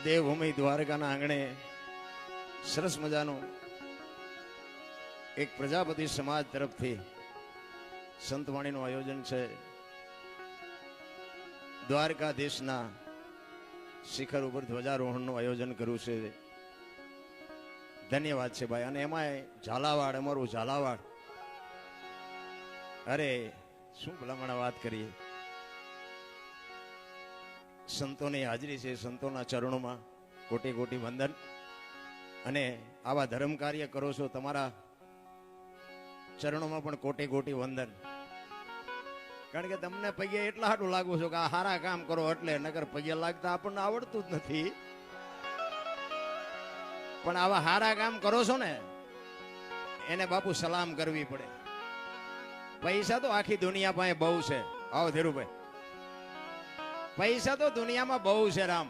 દેવભૂમિ દ્વારકાના આંગણે સરસ મજાનું એક પ્રજાપતિ સમાજ તરફથી સંતવાણીનું આયોજન છે. દ્વારકાધીશના શિખર ઉપર ધ્વજારોહણનું આયોજન કર્યું છે. ધન્યવાદ છે ભાઈ. અને એમાંય ઝાલાવાડ, અમારું ઝાલાવાડ, અરે શું ભલામણ વાત કરીએ. સંતોની હાજરી છે, સંતોના ચરણોમાં કોટી કોટી વંદન. અને આવા ધર્મ કાર્ય કરો છો, તમારા ચરણોમાં પણ કોટી કોટી વંદન. કારણ કે તમને પગે એટલા હાટું લાગુ છો કે આ સારા કામ કરો એટલે, નગર પગે લાગતા આપણને આવડતું જ નથી. પણ આવા સારા કામ કરો છો ને એને બાપુ સલામ કરવી પડે. પૈસા તો આખી દુનિયા પાસે બહુ છે. આવો ધીરુભાઈ, પૈસા તો દુનિયામાં બહુ છે રામ,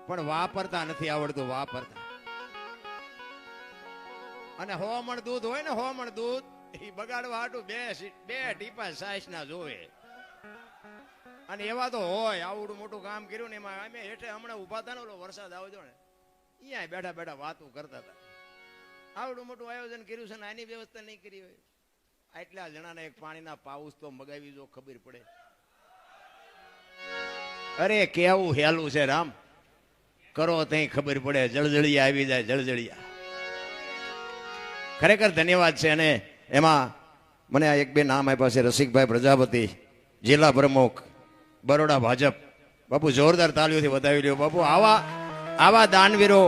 પણ વાપરતા નથી આવડતું, વાપરતા. અને હોમણ દૂધ હોય ને, હોમણ દૂધ એ બગાડવા હાટું બે ટીપા સાઈસ ના જોવે. અને એવા તો હોય. આવડું મોટું કામ કર્યું ને એમાં અમે હેઠે હમણાં ઉભા હતા ને, ઓલો વરસાદ આવજો ને, અહીંયા બેઠા બેઠા વાતો કરતા હતા. આવડું મોટું આયોજન કર્યું છે ને આની વ્યવસ્થા નહીં કરી હોય. આટલા જણાને એક પાણીના પાઉસ તો મગાવી જો, ખબર પડે. અરે કેવું હેલું છે રામ, કરો ત્યાં ખબર પડે. જળજળિયા આવી જાય, જળજળિયા. ખરેખર ધન્યવાદ છે. અને એમાં મને આ એક બે નામ આપ્યા છે. રસિકભાઈ પ્રજાપતિ, જિલ્લા પ્રમુખ, બરોડા ભાજપ. બાપુ જોરદાર તાળીઓથી વધાવી લ્યો બાપુ. આવા દાનવીરો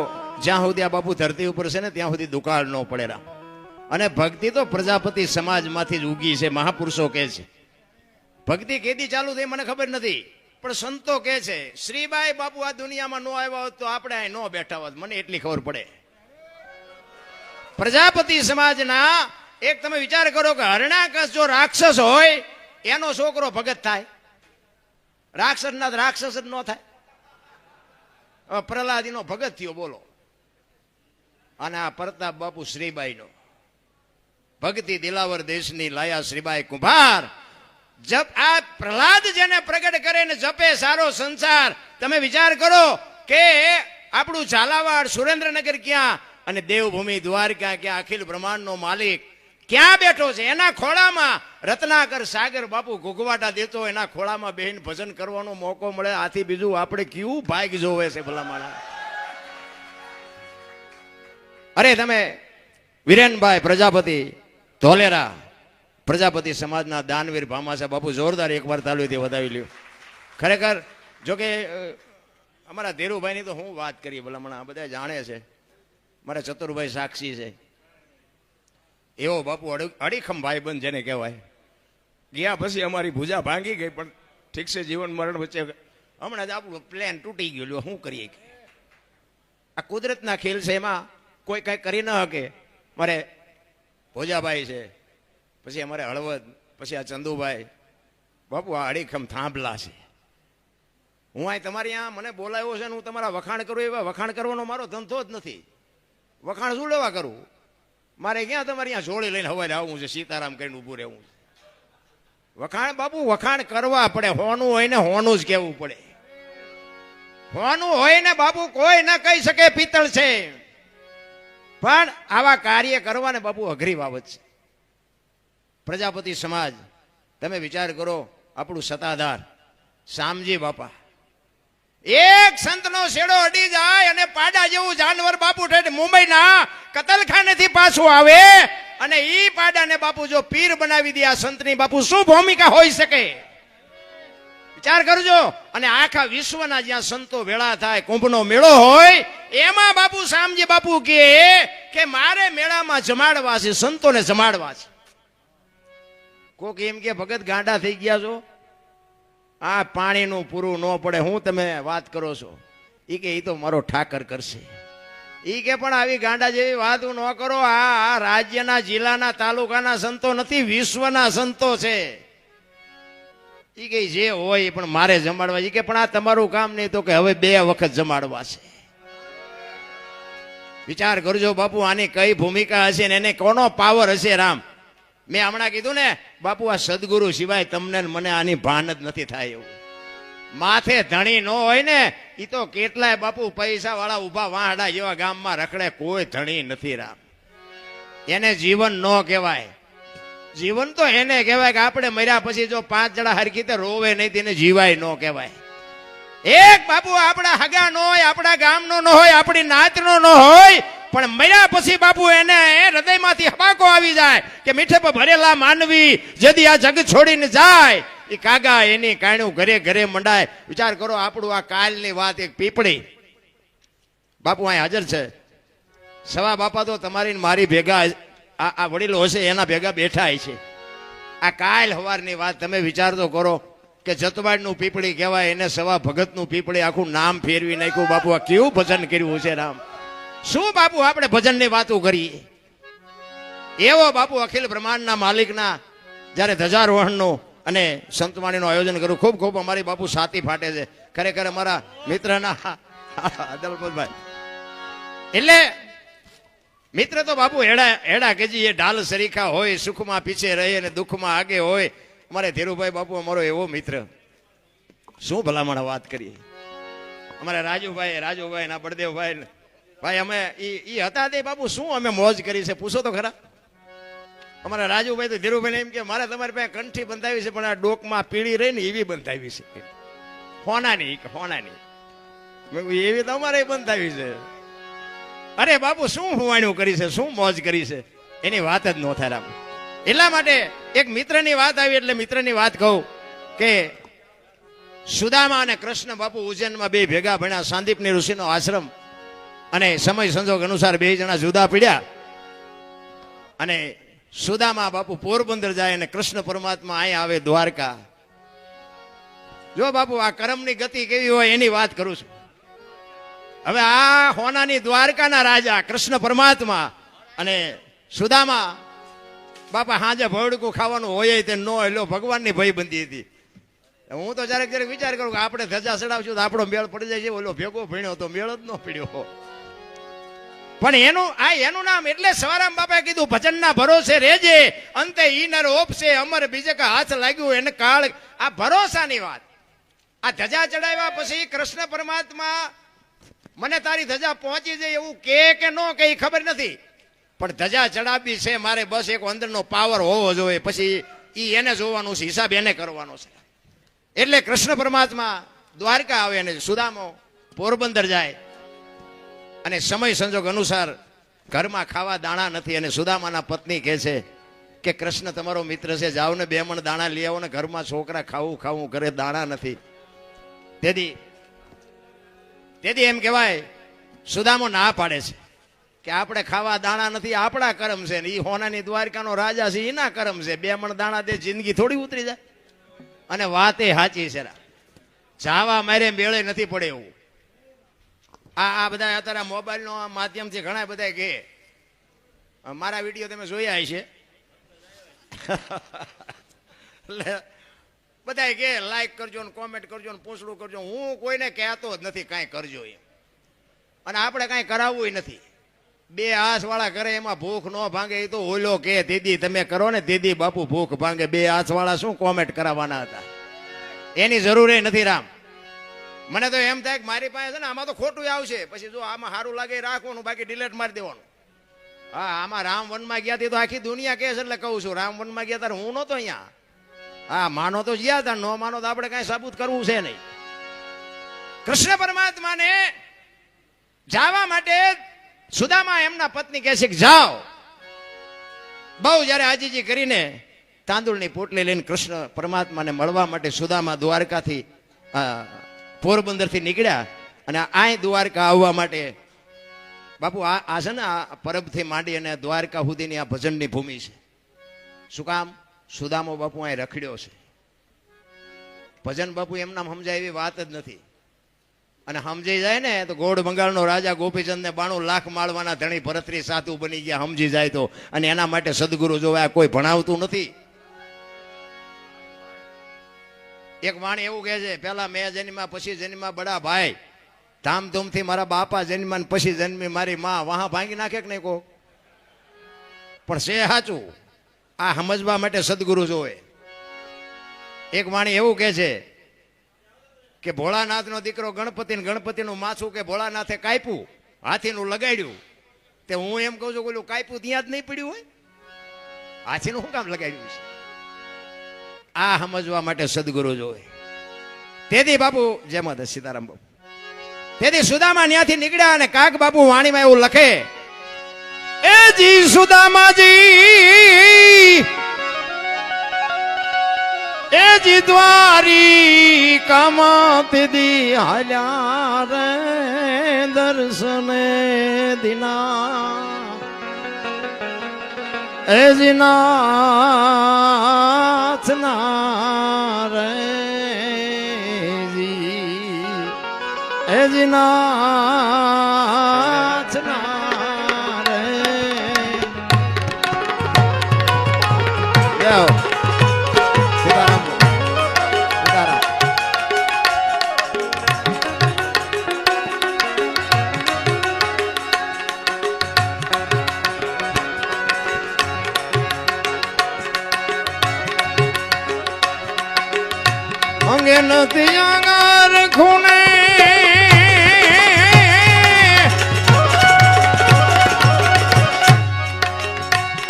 જ્યાં સુધી આ બાપુ ધરતી ઉપર છે ને ત્યાં સુધી દુકાળ ન પડે રામ. અને ભક્તિ તો પ્રજાપતિ સમાજમાંથી જ ઉગી છે. મહાપુરુષો કહે છે ભક્તિ કેદી ચાલુ થઈ મને ખબર નથી, પણ સંતો કહે છે શ્રીબાઈ બાપુ આ દુનિયામાં ન આવ્યા હોત તો આપણે અહીં ન બેઠા હોત. મને એટલી ખબર પડે. પ્રજાપતિ સમાજના એક તમે વિચાર કરો કે હરણાકશ જો રાક્ષસ હોય એનો છોકરો ભગત થાય, રાક્ષસ જ ન થાય. પ્રહલાદી નો ભગત થયો બોલો. અને આ પ્રતાપ બાપુ શ્રીબાઈ નો ભક્તિ દિલાવર દેશની લાયા શ્રીબાઈ કુંભાર. જપ આ પ્રહલાદ જેને પ્રગટ કરે ને જપે સારો સંસાર. તમે વિચાર કરો કે આપણું ઝાલાવાડ સુરેન્દ્રનગર ક્યાં અને દેવભૂમિ દ્વારકા ક્યાં, અખિલ બ્રહ્માંડ નો માલિક ક્યાં બેઠો છે. એના ખોળામાં રત્નાકર સાગર બાપુ ઘૂઘવાટા દેતો, એના ખોળામાં બેહીને ભજન કરવાનો મોકો મળે. આથી બીજું આપણે કેવું ભાગ જોવે છે ભલા મારા. અરે તમે વિરેનભાઈ પ્રજાપતિ ધોલેરા, પ્રજાપતિ સમાજના દાનવીર ભામાસા બાપુ, જોરદાર એકવાર તાળીઓથી વધાવી લ્યો. ખરેખર જોકે અમારા ધીરુભાઈની તો હું વાત કરીએ ભલામણ, બધા જાણે છે. મારા ચતુરભાઈ સાક્ષી છે. એવો બાપુ અડીખમ ભાઈબંધ જેને કહેવાય. ગયા પછી અમારી ભૂજા ભાંગી ગઈ, પણ ઠીક છે, જીવન મરણ વચ્ચે હમણાં જ આપણું પ્લેન તૂટી ગયું. શું કરીએ? આ કુદરતના ખેલ છે, એમાં કોઈ કઈ કરી ન શકે. મારે ભોજાભાઈ છે, પછી અમારે હળવદ, પછી આ ચંદુભાઈ બાપુ, આ અડીખમ થાંભલા છે. હું આ તમારી અહીંયા મને બોલાવ્યો છે ને હું તમારા વખાણ કરું, એવા વખાણ કરવાનો મારો ધંધો જ નથી. વખાણ શું લેવા કરું? મારે ક્યાં તમારે અહીંયા જોડી લઈને હવારે આવવું છે, સીતારામ કરીને ઊભું રહેવું છે. વખાણ બાપુ વખાણ કરવા પડે. હોનું હોય ને હોનું જ કહેવું પડે. હોનું હોય ને બાપુ કોઈ ન કહી શકે પિત્તળ છે. પણ આવા કાર્ય કરવાને બાપુ અઘરી બાબત છે. પ્રજાપતિ સમાજ તમે વિચાર કરો, આપણું સત્તાધાર શામજી બાપા, એક સંતનો શેડો અડી જાય અને પાડા જેવું જાનવર બાપુ ઠેઠ મુંબઈના કતલખાનેથી પાછું આવે અને ઈ પાડાને બાપુ જો પીર બનાવી દે, આ સંતની બાપુ શું ભૂમિકા હોઈ શકે? વિચાર કરજો. અને આખા વિશ્વના જ્યાં સંતો ભેળા થાય, કુંભનો મેળો હોય, એમાં બાપુ શામજી બાપુ કે મારે મેળામાં જમાડવા છે, સંતોને જમાડવા છે. કોક એમ કે ભગત ગાંડા થઈ ગયા છો, આ પાણીનું પૂરું ન પડે, હું તમે વાત કરો છો? એ કે એ તો મારો ઠાકર કરશે. એ કે પણ આવી ગાંડા જેવી વાત ન કરો. આ રાજ્યના, જિલ્લાના, તાલુકાના સંતો નથી, વિશ્વના સંતો છે. એ કે જે હોય પણ મારે જમાડવા. એ કે પણ આ તમારું કામ નહીં. તો કે હવે 2 વખત જમાડવા છે. વિચાર કરજો બાપુ, આની કઈ ભૂમિકા હશે ને એને કોનો પાવર હશે રામ. મેં હમણાં કીધું ને બાપુ, આ સદગુરુ સિવાય તમને મને આની ભાન જ નથી થાય એવું. માથે ધણી ન હોય ને એ તો કેટલાય બાપુ પૈસા વાળા ઉભા વાહડા જેવા ગામમાં રખડે, કોઈ ધણી નથી રામ. એને જીવન ન કહેવાય. જીવન તો એને કહેવાય કે આપણે મર્યા પછી જો 5 જણા હરખી રીતે રોવે નહીં તેને જીવાય ન કહેવાય. એક બાપુ આપણા હગા નો હોય, આપણા ગામનો ન હોય, આપણી નાતનો ન હોય, પણ મર્યા પછી બાપુ એને હૃદયમાંથી હબાકો આવી જાય કે મીઠે પર ભરેલા માનવી જેદી આ જગ છોડીને જાય એ કાગા એની કાણું ઘરે ઘરે મંડાય. વિચાર કરો આપણું આ કાલની વાત. એક પીપળી બાપુ અહીં હાજર છે. સવા બાપા તો તમારી મારી ભેગા આ વડીલો હશે એના ભેગા બેઠા છે. આ કાલ હવારની વાત તમે વિચાર તો કરો કે જતવાડનું પીપળી કહેવાય, એને સવા ભગતનું પીપળી આખું નામ ફેરવી નાખ્યું. બાપુ આ કેવું ભજન કર્યું છે રામ. શું બાપુ આપણે ભજનની વાતો કરીએ. એવો બાપુ અખિલ બ્રહ્માંડના માલિકના જ્યારે ધજારોહણનું અને સંતવાણીનું આયોજન કરું, ખૂબ ખૂબ અમારી બાપુ સાથી ફાટે છે ખરેખર અમારા મિત્રના અદલપતભાઈ. એટલે મિત્ર તો બાપુ હેડા કેજી એ ઢાલ સરીખા હોય, સુખમાં પીછે રહે અને દુઃખમાં આગે હોય. અમારે ધીરુભાઈ બાપુ અમારો એવો મિત્ર. શું ભલામણ વાત કરીએ. અમારા રાજુભાઈ ના બળદેવભાઈ ભાઈ અમે ઈ હતા તે બાપુ શું અમે મોજ કરી છે પૂછો તો ખરા. અમારા રાજુભાઈ તો ધીરુભાઈ એમ કે મારે તમારી પાસે કંઠી બંધાવી છે પણ આ ડોકમાં પીળી રહી ને એવી બંધાવી છે, હોનાની એવી તમારે બંધાવી છે. અરે બાપુ શું હુવાણું કરી છે, શું મોજ કરી છે, એની વાત જ ન થાય રામ. એટલા માટે એક મિત્રની વાત આવી એટલે મિત્રની વાત કહું કે સુદામા અને કૃષ્ણ બાપુ ઉજ્જૈનમાં બે ભેગા ભણ્યા. સાંદીપની ઋષિનો આશ્રમ અને સમય સંજોગ અનુસાર બે જણા જુદા પડ્યા અને સુદામા બાપુ પોરબંદર જાય અને કૃષ્ણ પરમાત્મા અહીં આવે દ્વારકા. જો બાપુ આ કર્મની ગતિ કેવી હોય એની વાત કરું છું. હવે આ હોનાની દ્વારકાના રાજા કૃષ્ણ પરમાત્મા અને સુદામા બાપા હાજે ભવડકું ખાવાનું હોય તે નો એટલે ભગવાનની ભયબંધી હતી. હું તો ક્યારેક વિચાર કરું કે આપણે ધજા ચડાવશું તો આપણો મેળ પડી જાય છે. ઓલો ભેગો ભણ્યો તો મેળ જ ન પડ્યો. પણ એનું નામ એટલે સવારામ બાપાએ કીધું ભજનના ભરોસે રેજે અંતે ઈનર ઓપશે અમર બીજે કા હાથ લાગ્યું એને કાળ. આ ભરોસાની વાત. આ ધજા ચડાવ્યા પછી કૃષ્ણ પરમાત્મા મને તારી ધજા પહોંચી જાય એવું કે ન કે ખબર નથી, પણ ધજા ચડાવવી છે મારે, બસ એક અંદરનો પાવર હોવો જોઈએ. પછી ઈ એને જોવાનું છે, હિસાબ એને કરવાનો છે. એટલે કૃષ્ણ પરમાત્મા દ્વારકા આવે અને સુદામો પોરબંદર જાય અને સમય સંજોગ અનુસાર ઘરમાં ખાવા દાણા નથી અને સુદામાના પત્ની કહે છે કે કૃષ્ણ તમારો મિત્ર છે, જાઓ ને 2 મણ દાણા લઈ આવો ને, ઘરમાં છોકરા ખાવું કરે દાણા નથી. તેથી એમ કહેવાય સુદામો ના પાડે છે કે આપણે ખાવા દાણા નથી, આપણા કરમ છે ને એ હોનાની દ્વારકાનો રાજા છે એના કરમ છે. 2 મણ દાણા તે જિંદગી થોડી ઉતરી જાય. અને વાત એ સાચી છે, જાવા મારે મેળે નથી પડે એવું. આ બધા અત્યારે મોબાઈલનો માધ્યમથી ઘણા બધા કે મારા વિડીયો તમે જોયા છે એટલે બધા કે લાઈક કરજો ને કોમેન્ટ કરજો ને પૂછડું કરજો. હું કોઈને કહેતો જ નથી કાંઈ કરજો એમ, અને આપણે કાંઈ કરાવવું નથી. 2 હાથ વાળા કરે એમાં ભૂખ ન ભાંગે એ તો ઓલો કે દીદી તમે કરો ને દીદી બાપુ ભૂખ ભાંગે. 2 હાથ વાળા શું કોમેન્ટ કરાવવાના હતા, એની જરૂર નથી રામ. મને તો એમ થાય કે મારી પાસે છે ને આમાં તો ખોટું આવશે, પછી જો આમાં સારું લાગે રાખવાનું, બાકી ડિલેટ મારી દેવાનું. હા આમાં રામ વનમાં ગયા તો આખી દુનિયા કહે છે એટલે કહું છું. રામ વનમાં ગયા ત્યારે હું નહોતો અહીંયા. હા માનો તો ગયા હતા, ન માનો તો આપણે કાંઈ સાબુત કરવું છે નહીં. કૃષ્ણ પરમાત્માને જવા માટે સુદામા એમના પત્ની કહે છે કે જાઓ. બહુ જયારે આજીજી કરીને તાંદુળની પોટલી લઈને કૃષ્ણ પરમાત્માને મળવા માટે સુદામા દ્વારકાથી પોરબંદરથી નીકળ્યા અને આ દ્વારકા આવવા માટે બાપુ આ છે ને આ પરબથી માંડી અને દ્વારકા સુધીની આ ભજનની ભૂમિ છે. શું કામ? સુદામો બાપુ અહીં રખડ્યો છે. ભજન બાપુ એમના સમજાય એવી વાત જ નથી. અને સમજી જાય ને તો ગોળ બંગાળનો રાજા ગોપીચંદને 92 લાખ માળવાના ધણી ભરતરી સાધુ બની ગયા સમજી જાય તો. અને એના માટે સદગુરુ જોવા કોઈ ભણાવતું નથી. એક વાણી એવું કહે છે, પેલા મેં જન્મ્યા પછી જન્મ્યા બડા ભાઈ, ધામધૂમથી મારા બાપા જન્મ્યા પછી જન્મી મારી માં, વાહ ભાંગી નાખે કે નહીં કો? પણ છે સાચું. આ સમજવા માટે સદગુરુ જોવે. એક વાણી એવું કહે છે કે ભોળાનાથનો દીકરો ગણપતિ ને ગણપતિનું માથું કે ભોળાનાથે કાપ્યું, હાથીનું લગાડ્યું. તે હું એમ કહું છું ઓલું કાપ્યું ત્યાં જ નહીં પડ્યું હોય, હાથીનું શું કામ લગાડ્યું છે? આ સમજવા માટે સદગુરુ જોવે. તેથી બાપુ જય માતા સીતારામ બાપુ. તેથી સુદામા ત્યાંથી નીકળ્યા અને કાક બાપુ વાણીમાં એવું લખે, એ જી સુદામાજી એ જી દ્વારી કામતી દી હાલ્યા રે દર્શને દિના એ જી નાથ ના રે એ જી નાથ ના રે. સીતારામ સીતારામ. અંગે નથી આગાર ખૂણે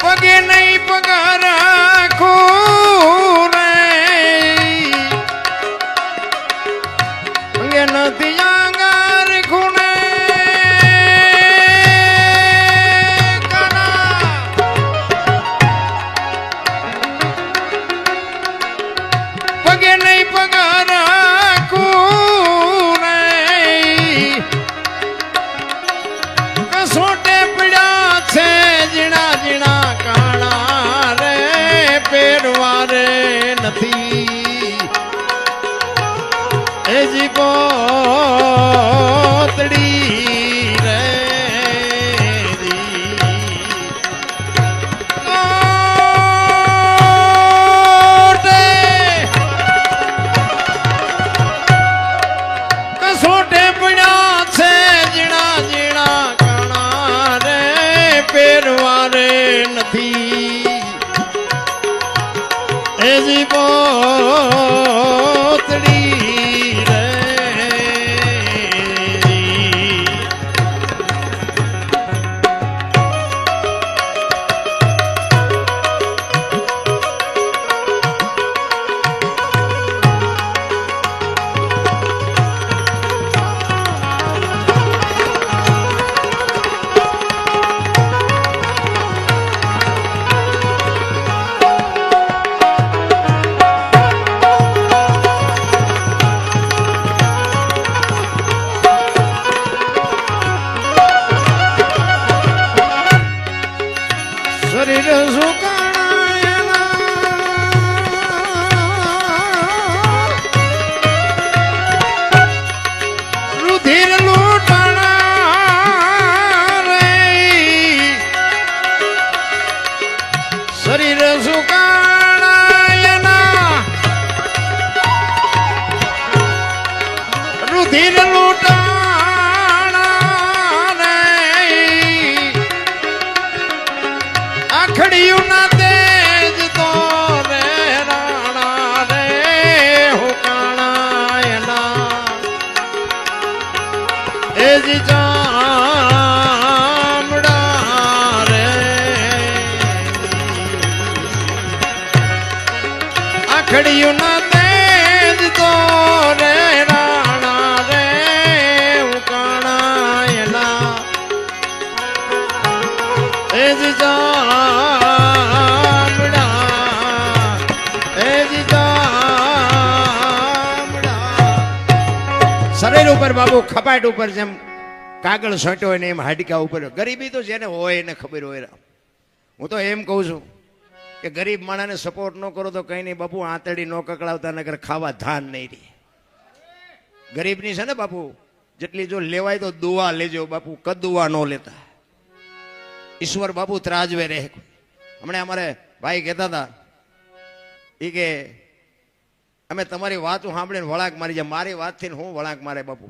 પગે નહીં પગાર ખૂણે અંગે નથી આગાર ખૂણે પગે નહીં પગાર ખૂણે કસોટે પડ્યા છે જીણા જીણા કાણા રે પહેરવા રે નથી એ જી પોતડી રે કસોટે પડ્યા છે જીણા જીણા કાણા રે પહેરવા રે નથી એ જી પોતડી રે. શરીર સુકાણા રુધિર લૂંટાણા રે શરીર સુકાણા રુધિર લૂંટાણા રે આખડિયું ના તેજ તો રે રાણા રે હુકાણા એના એ જી ચામડા રે આખડિયું ના તેજ તો રે રાણા રે હુકાણા એના એ જી શરીર ઉપર બાબુ ખપાટ ઉપર જેમ કાગળ છોટ્યો હોય ને એમ હાડકા ઉપર. ગરીબી તો જેને હોય એને ખબર હોય. હું તો એમ કહું છું કે ગરીબ માણસને સપોર્ટ ન કરો તો કઈ નહીં બાપુ, આંતળી ન કકડાવતા નગર ખાવા ધાન નહીં રહે. ગરીબની છે ને બાપુ જેટલી જો લેવાય તો દુઆ લેજો બાપુ, કદુઆ ન લેતા. ઈશ્વર બાપુ ત્રાજવે રહે. હમણાં અમારે ભાઈ કહેતા હતા એ કે અમે તમારી વાતો સાંભળીને વળાંક મારી જાય. મારી વાતથી હું વળાંક મારે બાપુ,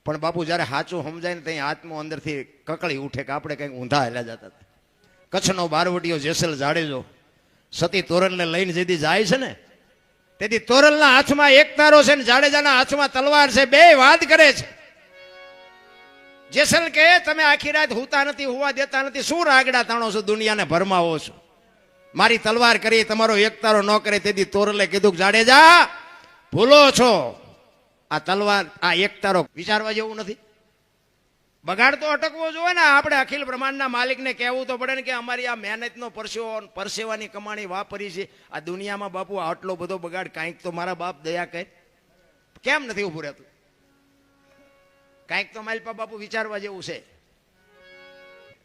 પણ બાપુ જ્યારે સાચું સમજાય ને ત્યાં આત્મો અંદરથી કકળી ઉઠે કે આપણે કંઈક ઊંધા હેલા જતા હતા. કચ્છનો બારવટીયો જેસલ જાડેજો સતી તોરણને લઈને જેથી જાય છે ને તેથી તોરલના હાથમાં એક તારો છે ને જાડેજાના હાથમાં તલવાર છે, બે વાત કરે છે. જેસલ કે તમે આખી રાત હુતા નથી, હુવા દેતા નથી, શું રાગડા તાણો છો, દુનિયાને ભરમાવો છો. મારી તલવાર કરી તમારો એક તારો ન કરે. તેથી તોરલે કીધું જાડેજા ભૂલો છો, આ તલવાર આ એક તારો વિચારવા જેવું નથી. બગાડ તો અટકવો જોઈએ ને. આપણે અખિલ બ્રહ્માંડના માલિકને કહેવું તો પડે ને કે અમારી આ મહેનતનો પરસેવાની કમાણી વાપરી છે આ દુનિયામાં. બાપુ આટલો બધો બગાડ કાંઈક તો મારા બાપ દયા કહે, કેમ નથી ઊભું રહેતું? કાંઈક તો માલપા બાપુ વિચારવા જેવું છે.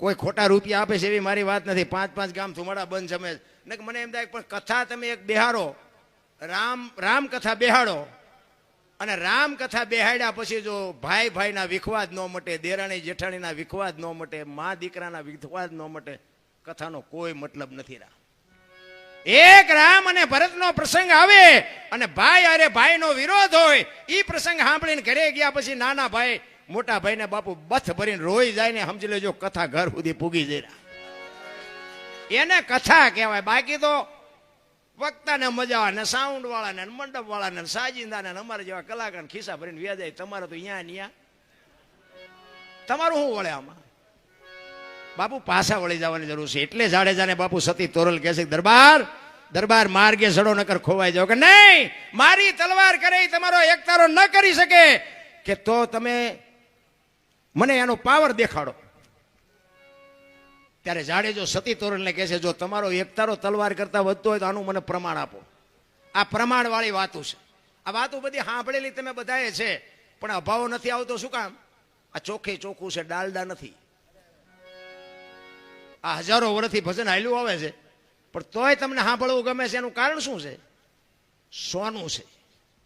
કોઈ ખોટા રૂપિયા આપે છે એવી મારી વાત નથી. 5-5 ગામ ધુમાડા બંધ જમે ને મને એમ થાય, પણ કથા તમે એક બેહારો, રામ કથા બેહાડો, અને રામ કથા બેહાડ્યા પછી જો ભાઈ ભાઈના વિખવાદ ન મટે, દેરાણી જેઠાણીના વિખવાદ ન મટે, મા દીકરાના વિખવાદ ન મટે, કથાનો કોઈ મતલબ નથી. એક રામ અને ભરતનો પ્રસંગ આવે અને ભાઈ અરે ભાઈનો વિરોધ હોય, એ પ્રસંગ સાંભળીને ઘરે ગયા પછી નાના ભાઈ મોટા ભાઈને બાપુ બથ ભરીને રોઈ જાય ને સમજી લેજો કથા ઘર સુધી પૂગી જાય. એને કથા કહેવાય. બાકી તો વક્તાને મજા ને સાઉન્ડ વાળાને મંડપ વાળાને સાજિંદાને અમારા જેવા કલાકાર ખિસ્સા ભરીને વ્યાજાય. તમારે તો અહીંયા તમારું શું વળે આમાં? બાપુ પાછા વળી જવાની જરૂર છે. એટલે જાડેજાને બાપુ સતી તોરલ કહે છે, દરબાર માર્ગે સડો નકર ખોવાઈ જાવ. કે નહીં, મારી તલવાર કરે તમારો એક તારો ન કરી શકે કે તો તમે મને એનો પાવર દેખાડો. ત્યારે જાડેજો સતી તોરલને કહે છે, જો તમારો એક તારો તલવાર કરતા વધતો હોય તો આનું મને પ્રમાણ આપો. આ પ્રમાણ વાળી વાતો છે. આ વાતો બધી સાંભળેલી તમે બધાએ છે, પણ અભાવ નથી આવતો. શું કામ? આ ચોખ્ખું છે, ડાલડા નથી. આ હજારો વર્ષથી ભજન હાલ્યું આવે છે, પણ તોય તમને સાંભળવું ગમે છે. એનું કારણ શું છે? સોનું છે,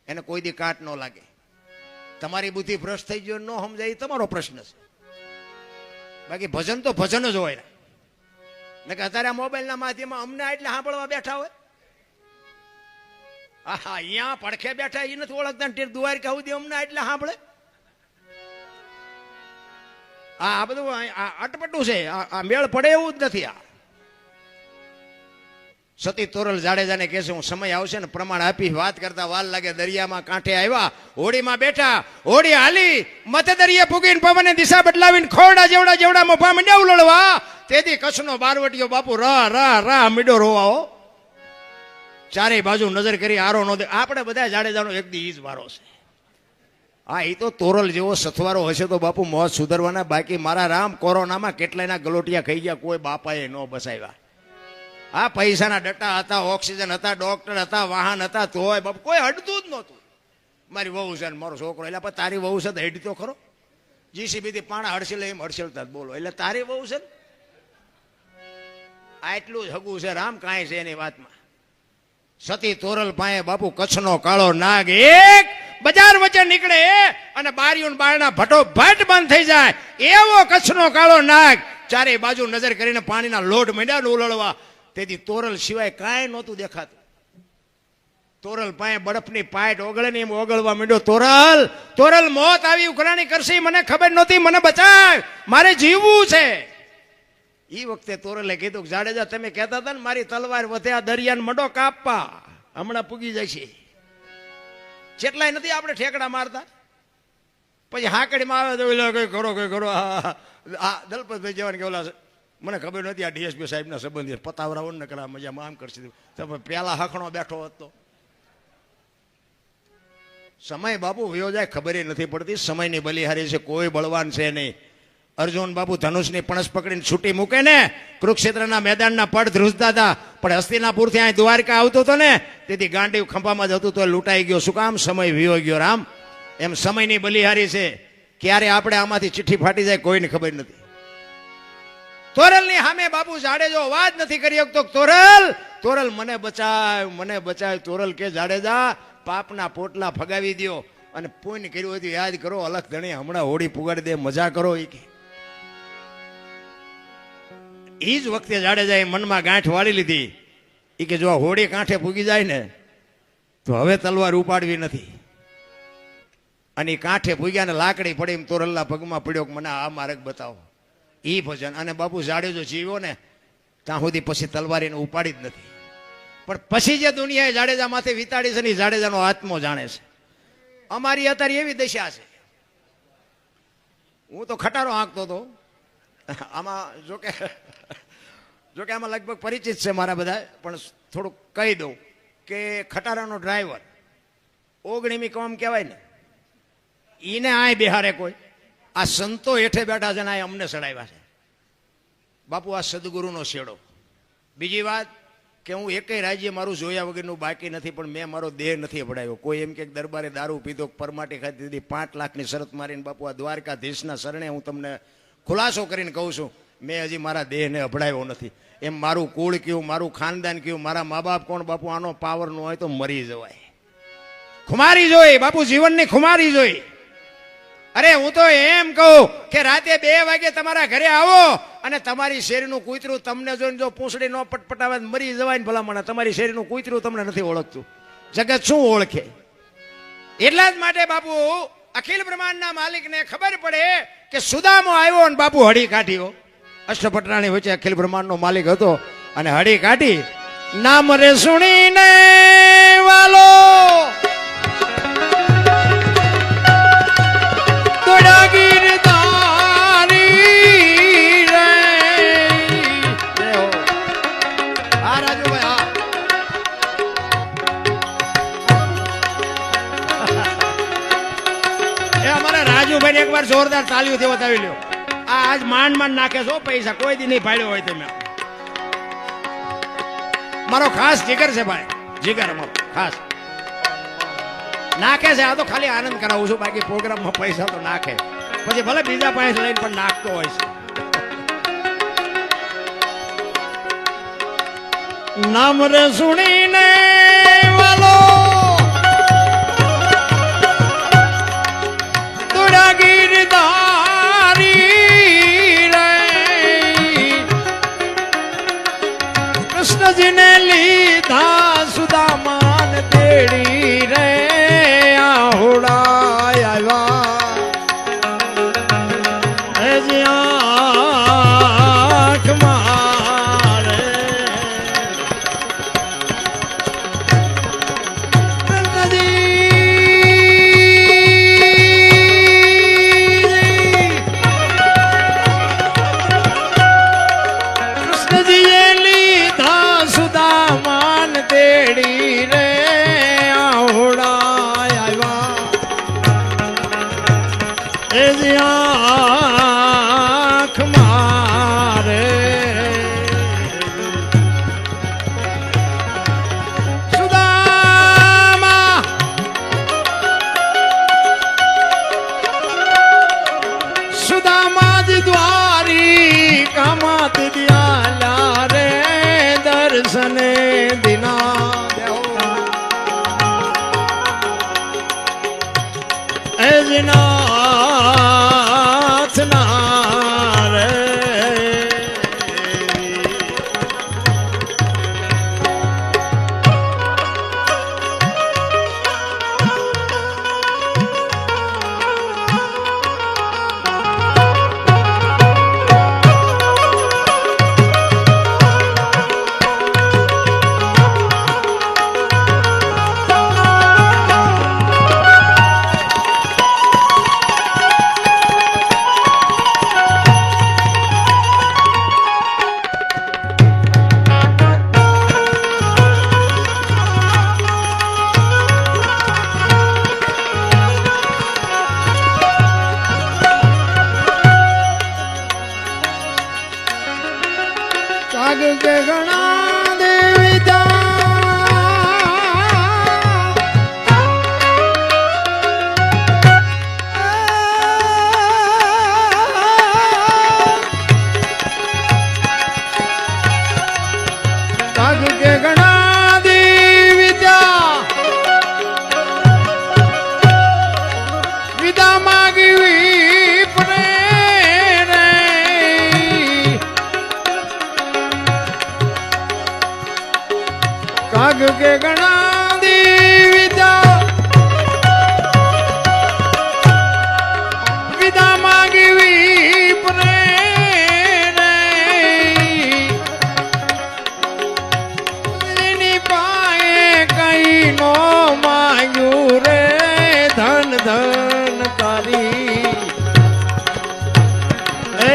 એને કોઈ દી કાટ ન લાગે. તમારી બુદ્ધિ ભ્રષ્ટ થઈ ગયો, ન સમજાય, તમારો પ્રશ્ન છે. બાકી ભજન તો ભજન જ હોય ને કે અત્યારે મોબાઈલના માધ્યમમાં અમને એટલે સાંભળવા બેઠા હોય. હા, અહીંયા પડખે બેઠા એ નથી ઓળખતા, દ્વારકા સુધી અમને એટલે સાંભળે. આ બધું અટપટું છે, આ મેળ પડે એવું જ નથી. આ સતી તોરલ જાડેજાને કહે છે, હું સમય આવશે ને પ્રમાણ આપી. વાત કરતા વાર લાગે. દરિયામાં કાંઠે આવ્યા, હોડીમાં બેઠા, હોડી હાલી મધ્ય દરિયે પૂગીને પવને દિશા બદલાવીને ખોરડા જેવડા મોભા મંડ્યા ઉલળવા. તેથી કચ્છનો બારવટીયો બાપુ રા મીડો રોવાઓ. ચારેય બાજુ નજર કરી આરો નો દે. આપણે બધા જાડેજાનો એક દી ઈ જ વારો છે. હા, એ તો તોરલ જેવો સથવારો હશે તો બાપુ મોત સુધરવાના. બાકી મારા રામ કોરોનામાં કેટલાયના ગલોટિયા ખાઈ ગયા, કોઈ બાપાએ ન બસાવ્યા. આ પૈસાના ડટા હતા, ઓક્સિજન હતા, ડોક્ટર હતા, વાહન હતા, તોય બાપુ કોઈ હડતું જ નહોતું. મારી વહુ છે ને મારો છોકરો. એટલે પણ તારી વહુ છે તો હેડી તો ખરો. જીસીબીથી પાણા હડસેલે એમ હડસેલતા બોલો. એટલે તારી વહુ છે ને આટલું જ હગું છે. રામ કાંઈ છે એની વાતમાં. સતી તોરલ પાસે બાપુ કચ્છનો કાળો નાગ એક બજાર વચ્ચે નીકળે અને બારીઓ બારણા ભટોભટ બંધ થઈ જાય એવો કચ્છનો કાળો નાગ. ચારે બાજુ નજર કરીને પાણીના લોઢ માંડ્યા ઉલળવા. તેથી તોરલ સિવાય કાંઈ નહોતું દેખાતું. તોરલ પાસે બરફની પાઇટ ઓગળે ને એમ ઓગળવા માંડ્યો. તોરલ મોત આવી ઉઘરાણી કરશે, મને ખબર નહોતી, મને બચાવ, મારે જીવવું છે. એ વખતે તોરલે કીધું, જાડેજા તમે કહેતા હતા ને મારી તલવાર વધે આ દરિયાને મંડો કાપવા, હમણાં પૂગી જશે. જેટલાય નથી આપણે ઠેકડા મારતા. પછી હાકડીમાં આવે તો કઈ કરો. આ દલપતભાઈ જવાને કે ઓલા મને ખબર નથી આ ડીએસપી સાહેબના સંબંધી પતાવરાઓ ને કરા મજામાં આમ કરશે. તમે પેલા હખણો બેઠો હતો. સમય બાપુ વયો જાય ખબર નથી પડતી. સમયની બલિહારી છે, કોઈ બળવાન છે નહીં. અર્જુન બાપુ ધનુષની પણસ પકડીને છૂટી મૂકે ને કુરુક્ષેત્રના મેદાનના પડ ધ્રુજતા હતા, પણ હસ્તિનાપુરથી અહીં દ્વારકા આવતો હતો ને તેથી ગાંડીવ ખંભામાં જતું તો લૂંટાઈ ગયો. શું કામ? સમય વિયો ગયો. રામ એમ સમયની બલિહારી છે. ક્યારે આપણે આમાંથી ચિઠ્ઠી ફાટી જાય કોઈને ખબર નથી. તોરલની સામે બાપુ જાડેજો વાત નથી કરી શકતો. તોરલ મને બચાવ. તોરલ કે જાડેજા પાપના પોટલા ફગાવી દો અને પુણ્ય કર્યું હોય તો યાદ કરો. અલખ ધણી હમણાં હોડી પુગાડી દે, મજા કરો. એ જ વખતે જાડેજાએ મનમાં ગાંઠ વાળી લીધી. એ કે જો હોડી કાંઠે પૂગી જાય ને તો હવે તલવાર ઉપાડવી નથી. અને કાંઠે પૂગ્યા ને લાકડી પડી તોરલના પગમાં પડ્યો કે મને આ માર્ગ બતાવો. એ ભજન. અને બાપુ જાડેજો જીવ્યો ને ત્યાં સુધી પછી તલવાર એને ઉપાડી જ નથી. પણ પછી જે દુનિયાએ જાડેજા માથે વિતાડી છે ને એ જાડેજાનો આત્મો જાણે છે. અમારી અત્યારે એવી દશા છે. હું તો ખટારો હાંકતો હતો આમાં, જોકે આમાં લગભગ પરિચિત છે મારા બધા, પણ થોડુંક કહી દઉં કે ખટારાનો ડ્રાઈવર ઓગણીમી કોમ કહેવાય ને, એને આય બિહારે કોઈ, આ સંતો હેઠે બેઠા છે ને આ અમને સડાવ્યા છે. બાપુ આ સદગુરુનો શેડો. બીજી વાત કે હું એકેય રાજ્ય મારું જોયા વગરનું બાકી નથી, પણ મેં મારો દેહ નથી અપડાવ્યો. કોઈ એમ કે દરબારે દારૂ પીધો, પરમાટી ખાધી દીધી, 5 લાખની શરત મારીને બાપુ આ દ્વારકાધીશના શરણે હું તમને ખુલાસો કરીને કહું છું, મેં હજી મારા દેહને અભડાવ્યો નથી. એમ મારું કુળ કયું, મારું ખાનદાન કયું, મારા મા બાપ કોણ, બાપુ આનો પાવર ન હોય તો મરી જવાય. ખુમારી જોઈ બાપુ, જીવનની ખુમારી જોઈ. અરે હું તો એમ કહું કે રાતે 2 વાગે તમારા ઘરે આવો અને તમારી શેરીનું કૂતરું તમને જોઈને જો પૂંછડી ન પટપટાવે મરી જવાય ને ભલામણ. તમારી શેરીનું કૂતરું તમને નથી ઓળખતું, જગત શું ઓળખે? એટલા જ માટે બાપુ અખિલ બ્રહ્માંડના માલિકને ખબર પડે કે સુદામો આવ્યો અને બાપુ હળી કાઢ્યો. અષ્ટપટરાણી વચ્ચે અખિલ બ્રહ્માંડનો માલિક હતો અને હળી કાઢી. નામ રે સુણીને વાલો જોરદાર તાલીઓથી બતાવી લ્યો. આ આજ માંડ નાખે છો પૈસા, કોઈ દી નહીં પાડ્યો હોય તમે. મારો ખાસ જીગર છે ભાઈ, જીગર અમારો ખાસ નાખે છે. આ તો ખાલી આનંદ કરાવું છું, બાકી પ્રોગ્રામમાં પૈસા તો નાખે, પછી ભલે બીજા પાસે લઈને પણ નાખતો હોય છે. નામ રે સુણીને વાલો કૃષ્ણજીને લીધા સુદામાન તેડી રે આહોડા આવ્યા આંખ મારે. કૃષ્ણજીએ લીધા સુદામાન તેડી રે આહોડા આવ્યા એ આંખ મારે. સુદામા સુદામા જ દ્વારી કામત દિયાલા રે દર્શને દિના એજનાથ ના રે. જાગ કે ઘણા દેવતા જાગ કે ઘણા દેવતા વિદા માગવી પડે રે.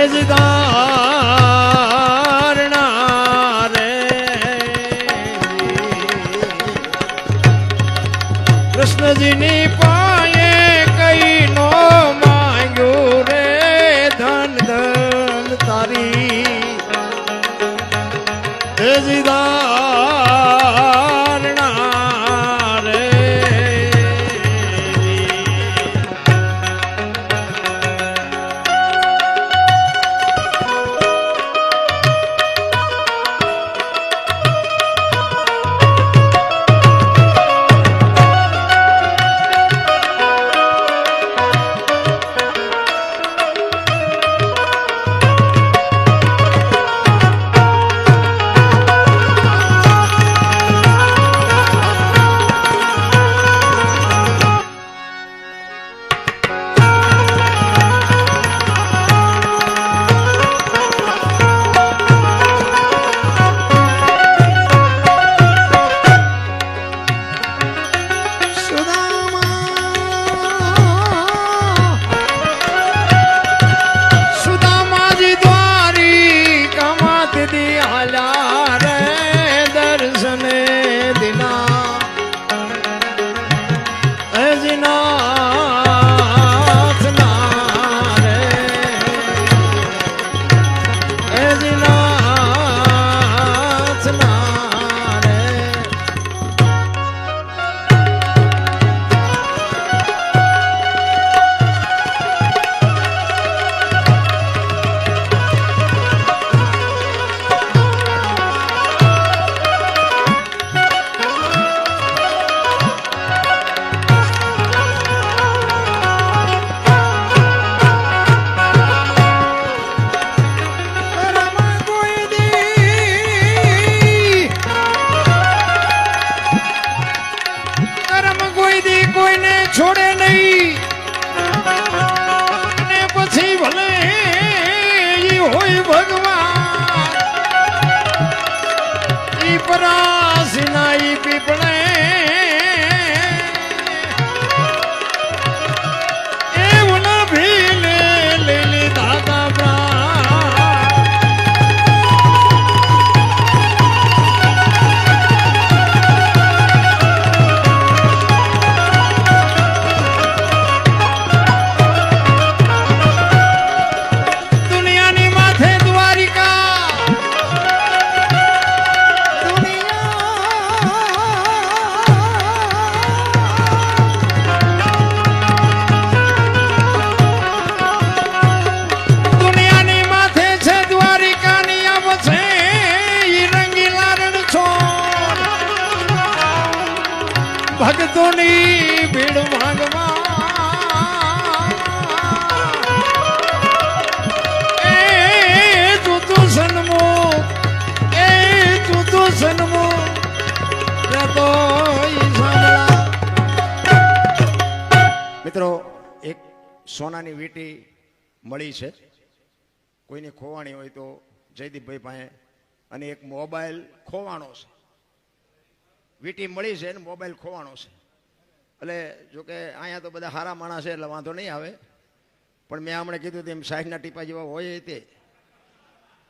ધારણા રે કૃષ્ણજીની પાયે કઈ નો માંગ્યું રે ધન ધન તારી ધારણા રે છોડે નહીં અને પછી ભલે ઈ હોય ભગવાન ઈ પરાસીના ઈ પીપળે એવું ના ભીલે લેલી દાદા ભક્તોની ભીડ માંગવા એ તું તો સન્મુખ એ તું તો સન્મુખ તો મિત્રો એક સોનાની વીંટી મળી છે કોઈને ખોવાણી હોય તો જયદીપભાઈ પાસે અને એક મોબાઈલ ખોવાનો છે વીંટી મળી છે ને મોબાઈલ ખોવાનો છે એટલે જોકે અહીંયા તો બધા સારા માણસ છે એટલે વાંધો નહીં આવે પણ મેં હમણાં કીધું તેમ 60ના ટીપા જેવા હોય તે